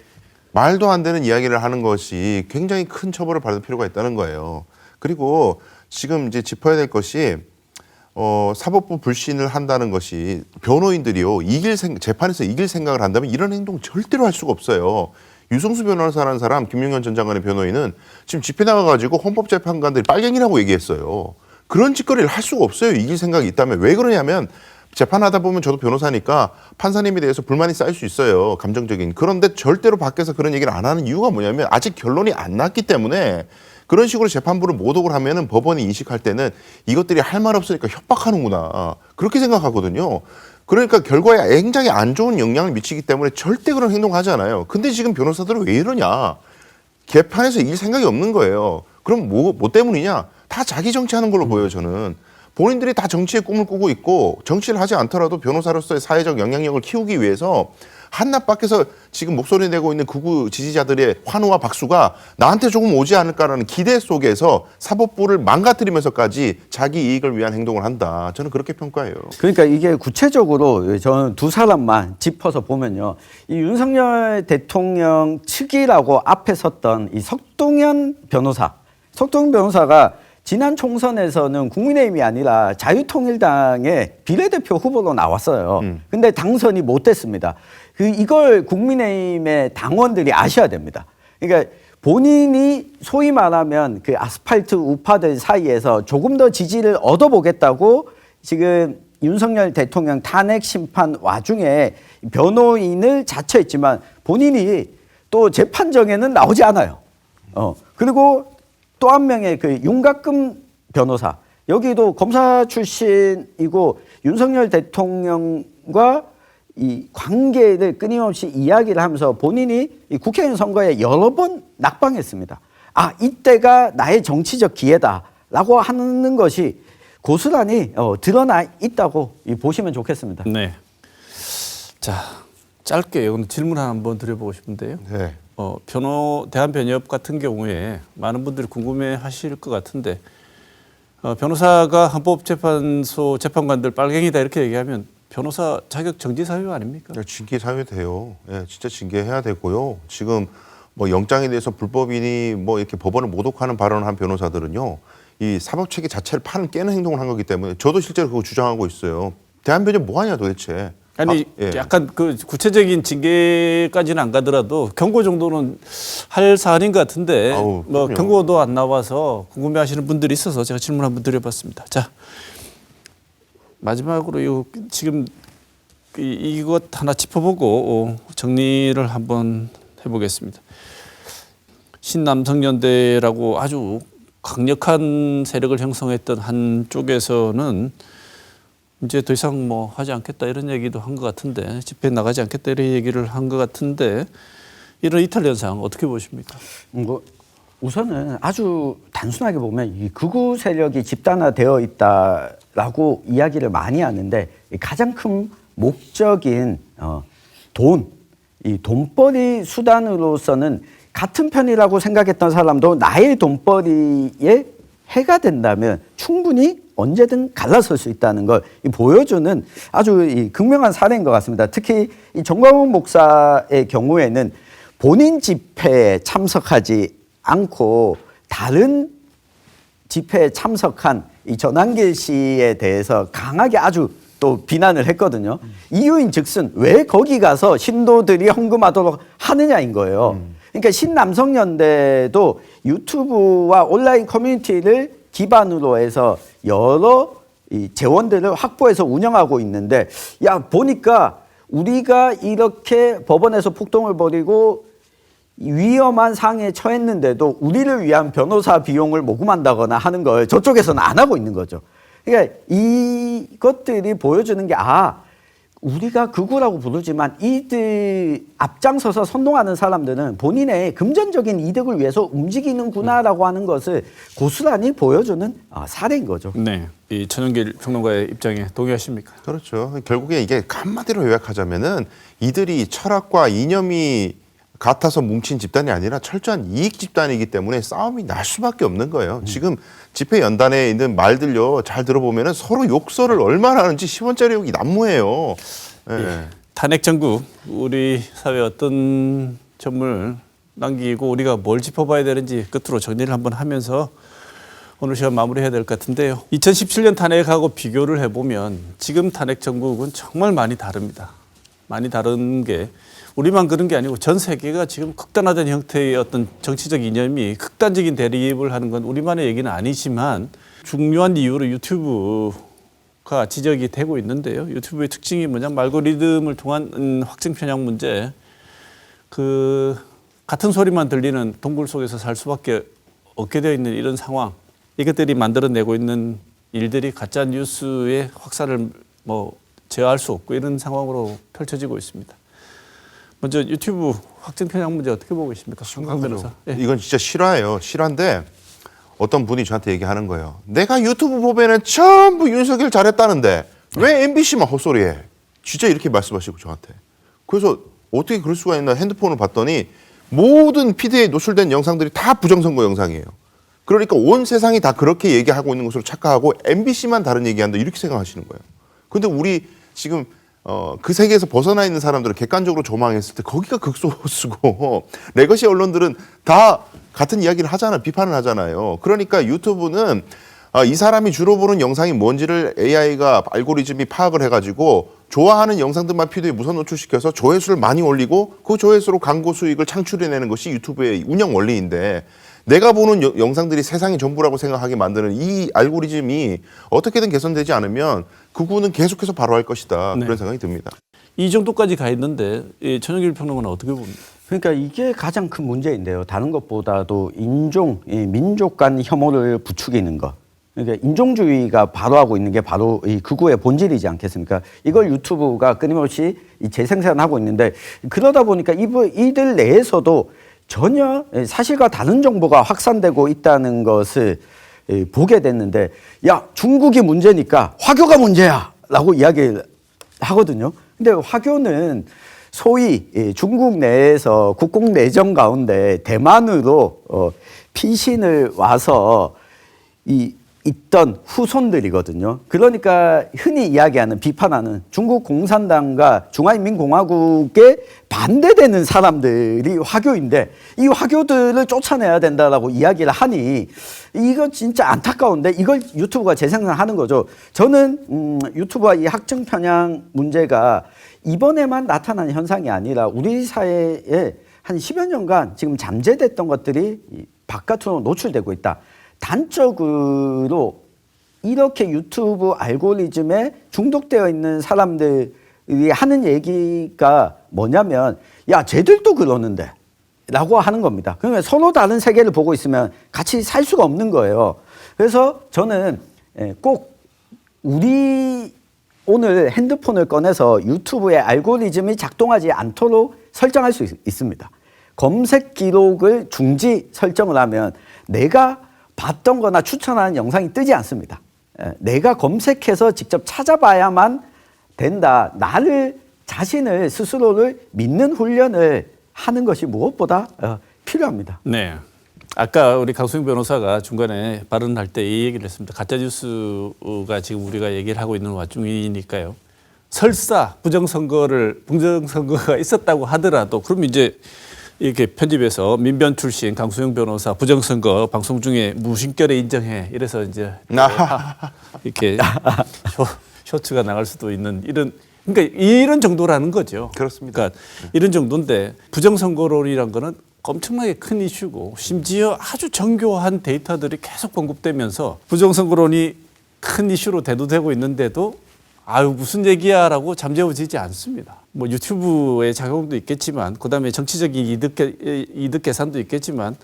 말도 안 되는 이야기를 하는 것이 굉장히 큰 처벌을 받을 필요가 있다는 거예요. 그리고 지금 이제 짚어야 될 것이 사법부 불신을 한다는 것이 변호인들이요 재판에서 이길 생각을 한다면 이런 행동 절대로 할 수가 없어요. 유성수 변호사라는 사람, 김용현 전 장관의 변호인은 지금 집회 나가가지고 헌법재판관들이 빨갱이라고 얘기했어요. 그런 짓거리를 할 수가 없어요. 이길 생각이 있다면. 왜 그러냐면 재판하다 보면 저도 변호사니까 판사님에 대해서 불만이 쌓일 수 있어요. 감정적인. 그런데 절대로 밖에서 그런 얘기를 안 하는 이유가 뭐냐면 아직 결론이 안 났기 때문에 그런 식으로 재판부를 모독을 하면은 법원이 인식할 때는 이것들이 할 말 없으니까 협박하는구나. 그렇게 생각하거든요. 그러니까 결과에 굉장히 안 좋은 영향을 미치기 때문에 절대 그런 행동하지 않아요. 근데 지금 변호사들은 왜 이러냐. 개판에서 이길 생각이 없는 거예요. 그럼 뭐 때문이냐. 다 자기 정치하는 걸로 보여요, 저는. 본인들이 다 정치의 꿈을 꾸고 있고 정치를 하지 않더라도 변호사로서의 사회적 영향력을 키우기 위해서 한낱 밖에서 지금 목소리 내고 있는 극우 지지자들의 환호와 박수가 나한테 조금 오지 않을까라는 기대 속에서 사법부를 망가뜨리면서까지 자기 이익을 위한 행동을 한다. 저는 그렇게 평가해요. 그러니까 이게 구체적으로 저는 두 사람만 짚어서 보면요. 이 윤석열 대통령 측이라고 앞에 섰던 이 석동현 변호사가 지난 총선에서는 국민의힘이 아니라 자유통일당의 비례대표 후보로 나왔어요. 근데 당선이 못 됐습니다. 이걸 국민의힘의 당원들이 아셔야 됩니다. 그러니까 본인이 소위 말하면 그 아스팔트 우파들 사이에서 조금 더 지지를 얻어보겠다고 지금 윤석열 대통령 탄핵 심판 와중에 변호인을 자처했지만 본인이 또 재판정에는 나오지 않아요. 그리고 또 한 명의 그 윤곽금 변호사, 여기도 검사 출신이고 윤석열 대통령과 이 관계를 끊임없이 이야기를 하면서 본인이 이 국회의원 선거에 여러 번 낙방했습니다. 아, 이때가 나의 정치적 기회다라고 하는 것이 고스란히 드러나 있다고 보시면 좋겠습니다. 네. 자, 짧게 오늘 질문 하나 한번 드려보고 싶은데요. 네. 대한변협 같은 경우에 많은 분들이 궁금해하실 것 같은데 변호사가 헌법재판소 재판관들 빨갱이다 이렇게 얘기하면 변호사 자격 정지 사유 아닙니까? 징계 사유돼요. 예, 진짜 징계해야 되고요. 지금 뭐 영장에 대해서 불법이니 뭐 이렇게 법원을 모독하는 발언을 한 변호사들은요, 이 사법 체계 자체를 파는 깨는 행동을 한 거기 때문에 저도 실제로 그거 주장하고 있어요. 대한변협 뭐 하냐 도대체. 아니 예. 약간 그 구체적인 징계까지는 안 가더라도 경고 정도는 할 사안인 것 같은데 뭐 경고도 안 나와서 궁금해하시는 분들이 있어서 제가 질문 한번 드려봤습니다. 자, 마지막으로 지금 이것 하나 짚어보고 정리를 한번 해보겠습니다. 신남성연대라고 아주 강력한 세력을 형성했던 한쪽에서는 이제 더 이상 뭐 하지 않겠다 이런 얘기도 한 것 같은데 집회에 나가지 않겠다 이런 얘기를 한 것 같은데 이런 이탈 현상 어떻게 보십니까? 뭐 우선은 아주 단순하게 보면 이 극우 세력이 집단화되어 있다라고 이야기를 많이 하는데 가장 큰 목적인 이 돈벌이 수단으로서는 같은 편이라고 생각했던 사람도 나의 돈벌이에 해가 된다면 충분히 언제든 갈라설 수 있다는 걸 보여주는 아주 극명한 사례인 것 같습니다. 특히 이 정광훈 목사의 경우에는 본인 집회에 참석하지 않고 다른 집회에 참석한 이 전한길 씨에 대해서 강하게 아주 또 비난을 했거든요. 이유인 즉슨 왜 거기 가서 신도들이 헌금하도록 하느냐인 거예요. 그러니까 신남성연대도 유튜브와 온라인 커뮤니티를 기반으로 해서 여러 이 재원들을 확보해서 운영하고 있는데 야 보니까 우리가 이렇게 법원에서 폭동을 벌이고 위험한 상황에 처했는데도 우리를 위한 변호사 비용을 모금한다거나 하는 걸 저쪽에서는 안 하고 있는 거죠. 그러니까 이것들이 보여주는 게 우리가 극우라고 부르지만 이들 앞장서서 선동하는 사람들은 본인의 금전적인 이득을 위해서 움직이는구나라고 하는 것을 고스란히 보여주는 사례인 거죠. 네, 이 천연길 평론가의 입장에 동의하십니까? 그렇죠. 결국에 이게 한마디로 요약하자면은 이들이 철학과 이념이 같아서 뭉친 집단이 아니라 철저한 이익 집단이기 때문에 싸움이 날 수밖에 없는 거예요. 지금 집회 연단에 있는 말들요 잘 들어보면은 서로 욕설을 얼마나 하는지 10원짜리 욕이 난무해요. 예. 탄핵 정국 우리 사회 어떤 점을 남기고 우리가 뭘 짚어봐야 되는지 끝으로 정리를 한번 하면서 오늘 시간 마무리해야 될 것 같은데요. 2017년 탄핵하고 비교를 해보면 지금 탄핵 정국은 정말 많이 다릅니다. 많이 다른 게 우리만 그런 게 아니고 전 세계가 지금 극단화된 형태의 어떤 정치적 이념이 극단적인 대립을 하는 건 우리만의 얘기는 아니지만 중요한 이유로 유튜브가 지적이 되고 있는데요. 유튜브의 특징이 뭐냐면 알고리즘을 통한 확증 편향 문제, 같은 소리만 들리는 동굴 속에서 살 수밖에 없게 되어 있는 이런 상황, 이것들이 만들어내고 있는 일들이 가짜 뉴스의 확산을 제어할 수 없고 이런 상황으로 펼쳐지고 있습니다. 먼저 유튜브 확증 편향 문제 어떻게 보고 계십니까? 송강 변호사. 예. 이건 진짜 실화예요. 실화인데 어떤 분이 저한테 얘기하는 거예요. 내가 유튜브 보면은 전부 윤석열 잘했다는데 왜 MBC만 헛소리해? 진짜 이렇게 말씀하시고 저한테. 그래서 어떻게 그럴 수가 있나 핸드폰을 봤더니 모든 피드에 노출된 영상들이 다 부정선거 영상이에요. 그러니까 온 세상이 다 그렇게 얘기하고 있는 것으로 착각하고 MBC만 다른 얘기한다 이렇게 생각하시는 거예요. 근데 우리 지금 그 세계에서 벗어나 있는 사람들은 객관적으로 조망했을 때 거기가 극소수고 레거시 언론들은 다 같은 이야기를 하잖아요. 비판을 하잖아요. 그러니까 유튜브는 이 사람이 주로 보는 영상이 뭔지를 AI가 알고리즘이 파악을 해가지고 좋아하는 영상들만 피드에 무선 노출시켜서 조회수를 많이 올리고 그 조회수로 광고 수익을 창출해내는 것이 유튜브의 운영 원리인데 내가 보는 영상들이 세상이 전부라고 생각하게 만드는 이 알고리즘이 어떻게든 개선되지 않으면 극우는 계속해서 발호할 것이다. 그런 생각이 듭니다. 이 정도까지 가 있는데 천연길 평론가는 어떻게 봅니까? 그러니까 이게 가장 큰 문제인데요. 다른 것보다도 민족 간 혐오를 부추기는 것. 그러니까 인종주의가 발호하고 있는 게 바로 이 극우의 본질이지 않겠습니까? 이걸 유튜브가 끊임없이 재생산하고 있는데 그러다 보니까 이들 내에서도 전혀 사실과 다른 정보가 확산되고 있다는 것을 보게 됐는데 야 중국이 문제니까 화교가 문제야 라고 이야기를 하거든요. 근데 화교는 소위 중국 내에서 국공 내정 가운데 대만으로 피신을 와서 있던 후손들이거든요. 그러니까 흔히 이야기하는 비판하는 중국 공산당과 중화인민공화국에 반대되는 사람들이 화교인데 이 화교들을 쫓아내야 된다라고 이야기를 하니 이거 진짜 안타까운데 이걸 유튜브가 재생산하는 거죠. 저는 유튜브와 이 학증 편향 문제가 이번에만 나타난 현상이 아니라 우리 사회에 한 10여 년간 지금 잠재됐던 것들이 바깥으로 노출되고 있다. 단적으로 이렇게 유튜브 알고리즘에 중독되어 있는 사람들이 하는 얘기가 뭐냐면 야 쟤들도 그러는데 라고 하는 겁니다. 그러면 서로 다른 세계를 보고 있으면 같이 살 수가 없는 거예요. 그래서 저는 꼭 우리 오늘 핸드폰을 꺼내서 유튜브의 알고리즘이 작동하지 않도록 설정할 수 있습니다. 검색 기록을 중지 설정을 하면 내가 봤던 거나 추천하는 영상이 뜨지 않습니다. 내가 검색해서 직접 찾아봐야만 된다. 나를 자신을 스스로를 믿는 훈련을 하는 것이 무엇보다 필요합니다. 네. 아까 우리 강수영 변호사가 중간에 발언할 때 이 얘기를 했습니다. 가짜뉴스가 지금 우리가 얘기를 하고 있는 와중이니까요. 설사 부정선거가 있었다고 하더라도 그럼 이제 이렇게 편집해서 민변 출신 강수영 변호사 부정선거 방송 중에 무심결에 인정해 이래서 이제 이렇게 쇼츠가 나갈 수도 있는 그러니까 이런 정도라는 거죠. 그렇습니다. 그러니까 이런 정도인데 부정선거론이란 거는 엄청나게 큰 이슈고 심지어 아주 정교한 데이터들이 계속 공급되면서 부정선거론이 큰 이슈로 대두되고 있는데도 아유 무슨 얘기야라고 잠재워지지 않습니다. 뭐 유튜브의 작용도 있겠지만 그다음에 정치적인 이득 계산도 있겠지만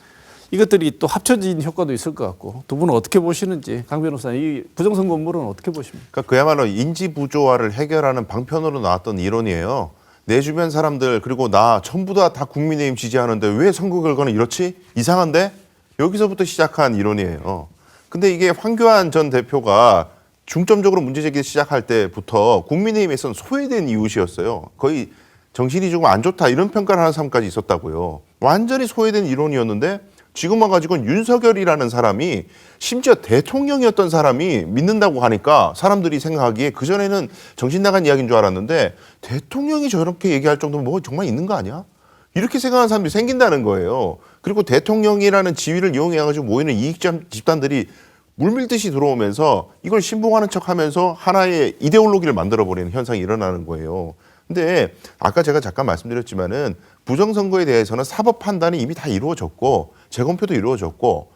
이것들이 또 합쳐진 효과도 있을 것 같고 두 분은 어떻게 보시는지 강 변호사님 이 부정선거물은 어떻게 보십니까? 그러니까 그야말로 인지 부조화를 해결하는 방편으로 나왔던 이론이에요. 내 주변 사람들 그리고 나 전부 다 국민의힘 지지하는데 왜 선거 결과는 이렇지? 이상한데? 여기서부터 시작한 이론이에요. 근데 이게 황교안 전 대표가 중점적으로 문제제기 시작할 때부터 국민의힘에서는 소외된 이웃이었어요. 거의 정신이 조금 안 좋다 이런 평가를 하는 사람까지 있었다고요. 완전히 소외된 이론이었는데 지금 와가지고는 윤석열이라는 사람이 심지어 대통령이었던 사람이 믿는다고 하니까 사람들이 생각하기에 그전에는 정신 나간 이야기인 줄 알았는데 대통령이 저렇게 얘기할 정도면 뭐 정말 있는 거 아니야? 이렇게 생각하는 사람들이 생긴다는 거예요. 그리고 대통령이라는 지위를 이용해가지고 모이는 이익 집단들이 물밀듯이 들어오면서 이걸 신봉하는 척하면서 하나의 이데올로기를 만들어버리는 현상이 일어나는 거예요. 근데 아까 제가 잠깐 말씀드렸지만은 부정선거에 대해서는 사법 판단이 이미 다 이루어졌고 재검표도 이루어졌고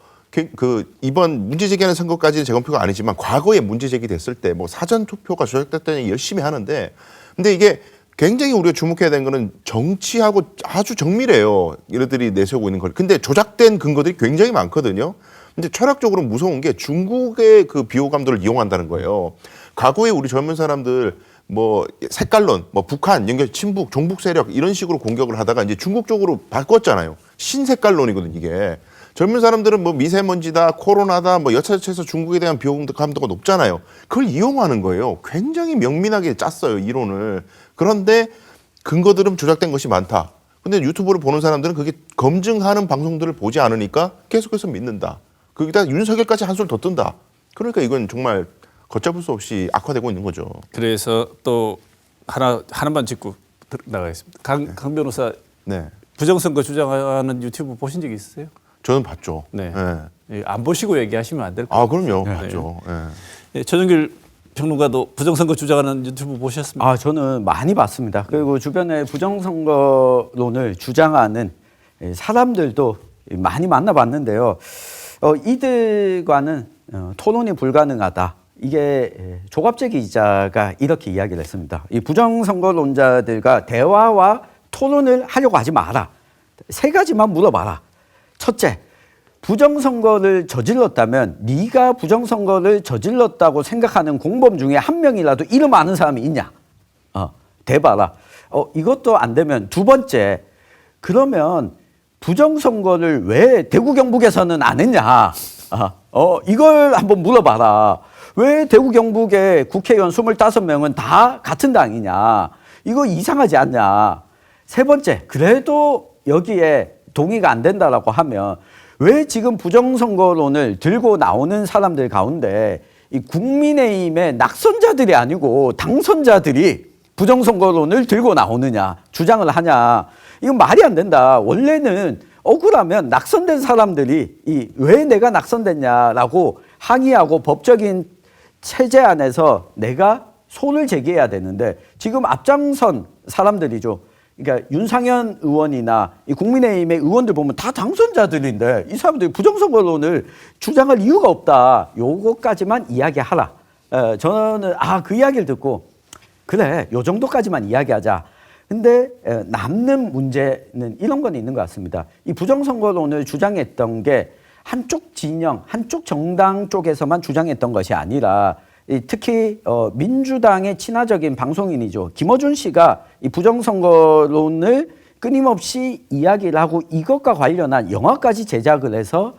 이번 문제 제기하는 선거까지는 재검표가 아니지만 과거에 문제 제기됐을 때 뭐 사전 투표가 조작됐다니 열심히 하는데 근데 이게 굉장히 우리가 주목해야 되는 거는 정치하고 아주 정밀해요. 이들이 내세우고 있는 걸. 근데 조작된 근거들이 굉장히 많거든요. 근데 철학적으로 무서운 게 중국의 그 비호감도를 이용한다는 거예요. 과거에 우리 젊은 사람들 뭐 색깔론, 뭐 북한, 연결 친북, 종북 세력 이런 식으로 공격을 하다가 이제 중국 쪽으로 바꿨잖아요. 신색깔론이거든 이게. 젊은 사람들은 뭐 미세먼지다, 코로나다, 뭐 여차저차해서 중국에 대한 비호감도가 높잖아요. 그걸 이용하는 거예요. 굉장히 명민하게 짰어요 이론을. 그런데 근거들은 조작된 것이 많다. 근데 유튜브를 보는 사람들은 그게 검증하는 방송들을 보지 않으니까 계속해서 믿는다. 거기다 윤석열까지 한술 더 뜬다. 그러니까 이건 정말 걷잡을 수 없이 악화되고 있는 거죠. 그래서 또 하나만 짚고 나가겠습니다. 강 변호사 네. 부정선거 주장하는 유튜브 보신 적 있으세요? 저는 봤죠. 네. 네. 안 보시고 얘기하시면 안 될 것 같아요. 아 그럼요. 봤죠. 네. 네, 최종길 평론가도 부정선거 주장하는 유튜브 보셨습니까? 저는 많이 봤습니다. 그리고 주변에 부정선거론을 주장하는 사람들도 많이 만나봤는데요. 이들과는 토론이 불가능하다. 이게 조갑재 기자가 이렇게 이야기를 했습니다. 이 부정선거론자들과 대화와 토론을 하려고 하지 마라. 세 가지만 물어봐라. 첫째, 부정선거를 저질렀다면 네가 부정선거를 저질렀다고 생각하는 공범 중에 한 명이라도 이름 아는 사람이 있냐? 대봐라. 이것도 안 되면 두 번째, 그러면 부정선거를 왜 대구 경북에서는 안 했냐? 이걸 한번 물어봐라. 왜 대구 경북의 국회의원 25명은 다 같은 당이냐? 이거 이상하지 않냐? 세 번째, 그래도 여기에 동의가 안 된다라고 하면 왜 지금 부정선거론을 들고 나오는 사람들 가운데 이 국민의힘의 낙선자들이 아니고 당선자들이 부정선거론을 들고 나오느냐, 주장을 하냐? 이건 말이 안 된다. 원래는 억울하면 낙선된 사람들이 왜 내가 낙선됐냐라고 항의하고 법적인 체제 안에서 내가 손을 제기해야 되는데 지금 앞장선 사람들이죠. 그러니까 윤상현 의원이나 이 국민의힘의 의원들 보면 다 당선자들인데 이 사람들이 부정선거론을 주장할 이유가 없다. 요거까지만 이야기하라. 저는 그 이야기를 듣고 그래, 요 정도까지만 이야기하자. 근데 남는 문제는 이런 건 있는 것 같습니다. 이 부정선거론을 주장했던 게 한쪽 진영, 한쪽 정당 쪽에서만 주장했던 것이 아니라 특히 민주당의 친화적인 방송인이죠. 김어준 씨가 이 부정선거론을 끊임없이 이야기를 하고 이것과 관련한 영화까지 제작을 해서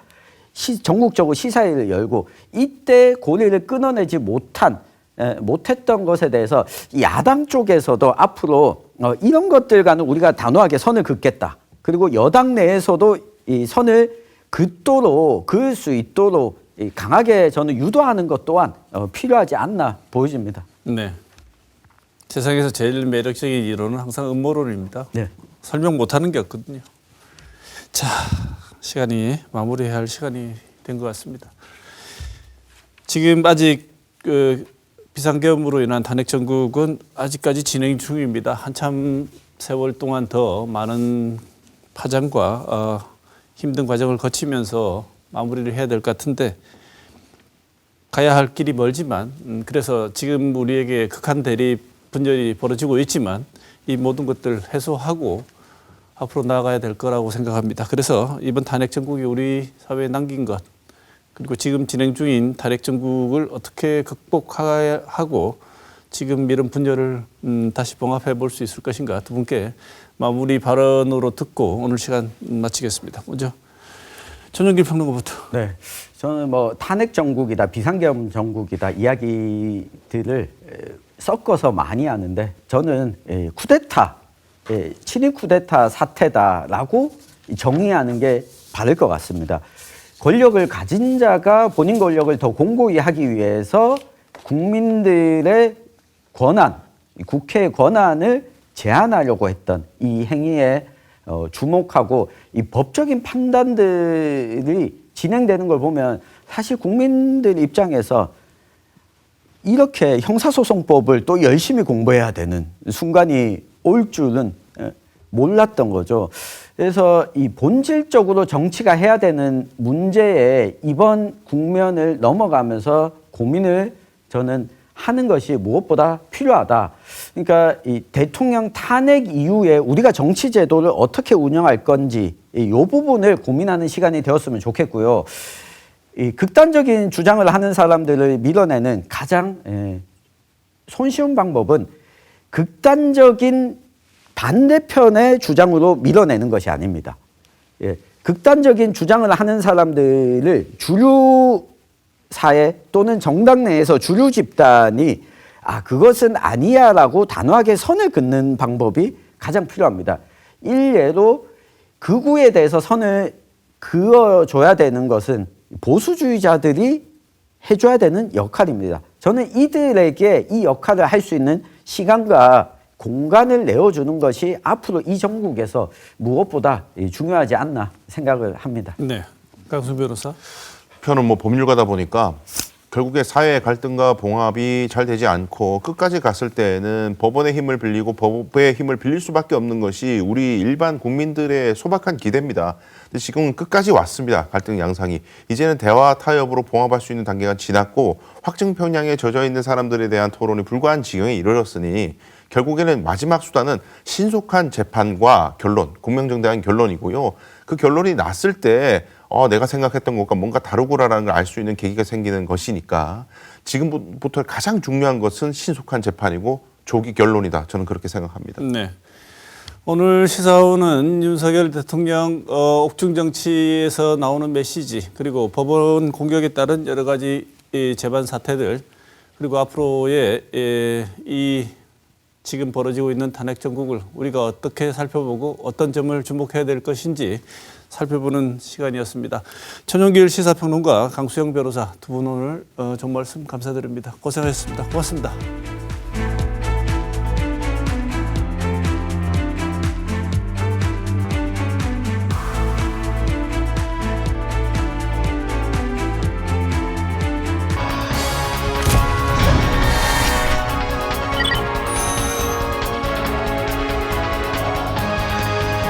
전국적으로 시사회를 열고 이때 고리를 끊어내지 못했던 것에 대해서 야당 쪽에서도 앞으로 이런 것들과는 우리가 단호하게 선을 긋겠다. 그리고 여당 내에서도 이 선을 그을 수 있도록 강하게 저는 유도하는 것 또한 필요하지 않나 보여집니다. 네. 세상에서 제일 매력적인 이론은 항상 음모론입니다. 네. 설명 못하는 게 없거든요. 자, 시간이 마무리해야 할 시간이 된 것 같습니다. 지금 아직 비상계엄으로 인한 탄핵 정국은 아직까지 진행 중입니다. 한참 세월 동안 더 많은 파장과 힘든 과정을 거치면서 마무리를 해야 될 것 같은데 가야 할 길이 멀지만 그래서 지금 우리에게 극한 대립 분열이 벌어지고 있지만 이 모든 것들 해소하고 앞으로 나아가야 될 거라고 생각합니다. 그래서 이번 탄핵 정국이 우리 사회에 남긴 것 그리고 지금 진행 중인 탄핵 정국을 어떻게 극복하고 지금 이런 분열을 다시 봉합해 볼 수 있을 것인가 두 분께 마무리 발언으로 듣고 오늘 시간 마치겠습니다. 먼저 전영길 평론가부터. 네, 저는 뭐 탄핵 정국이다, 비상계엄 정국이다 이야기들을 섞어서 많이 하는데 저는 쿠데타, 친일 쿠데타 사태다라고 정의하는 게 바를 것 같습니다. 권력을 가진 자가 본인 권력을 더 공고히 하기 위해서 국민들의 권한, 국회의 권한을 제한하려고 했던 이 행위에 주목하고 이 법적인 판단들이 진행되는 걸 보면 사실 국민들 입장에서 이렇게 형사소송법을 또 열심히 공부해야 되는 순간이 올 줄은 몰랐던 거죠. 그래서 이 본질적으로 정치가 해야 되는 문제에 이번 국면을 넘어가면서 고민을 저는 하는 것이 무엇보다 필요하다. 그러니까 이 대통령 탄핵 이후에 우리가 정치 제도를 어떻게 운영할 건지 이 부분을 고민하는 시간이 되었으면 좋겠고요. 이 극단적인 주장을 하는 사람들을 밀어내는 가장 손쉬운 방법은 극단적인 반대편의 주장으로 밀어내는 것이 아닙니다. 극단적인 주장을 하는 사람들을 주류 사회 또는 정당 내에서 주류 집단이 그것은 아니야라고 단호하게 선을 긋는 방법이 가장 필요합니다. 일례로 극우에 대해서 선을 그어줘야 되는 것은 보수주의자들이 해줘야 되는 역할입니다. 저는 이들에게 이 역할을 할 수 있는 시간과 공간을 내어주는 것이 앞으로 이 정국에서 무엇보다 중요하지 않나 생각을 합니다. 네, 강승 변호사. 편은 뭐 법률가다 보니까 결국에 사회의 갈등과 봉합이 잘 되지 않고 끝까지 갔을 때에는 법원의 힘을 빌리고 법의 힘을 빌릴 수밖에 없는 것이 우리 일반 국민들의 소박한 기대입니다. 근데 지금은 끝까지 왔습니다. 갈등 양상이. 이제는 대화 타협으로 봉합할 수 있는 단계가 지났고 확증 편향에 젖어 있는 사람들에 대한 토론이 불과한 지경에 이르렀으니 결국에는 마지막 수단은 신속한 재판과 결론, 공명정대한 결론이고요. 그 결론이 났을 때 내가 생각했던 것과 뭔가 다르구나라는 걸 알 수 있는 계기가 생기는 것이니까 지금부터 가장 중요한 것은 신속한 재판이고 조기 결론이다. 저는 그렇게 생각합니다. 네. 오늘 시사호는 윤석열 대통령 옥중 정치에서 나오는 메시지 그리고 법원 공격에 따른 여러 가지 재반 사태들 그리고 앞으로의 이 지금 벌어지고 있는 탄핵 정국을 우리가 어떻게 살펴보고 어떤 점을 주목해야 될 것인지 살펴보는 시간이었습니다. 전영길 시사평론가 강수영 변호사 두 분 오늘 좋은 말씀 감사드립니다. 고생하셨습니다. 고맙습니다.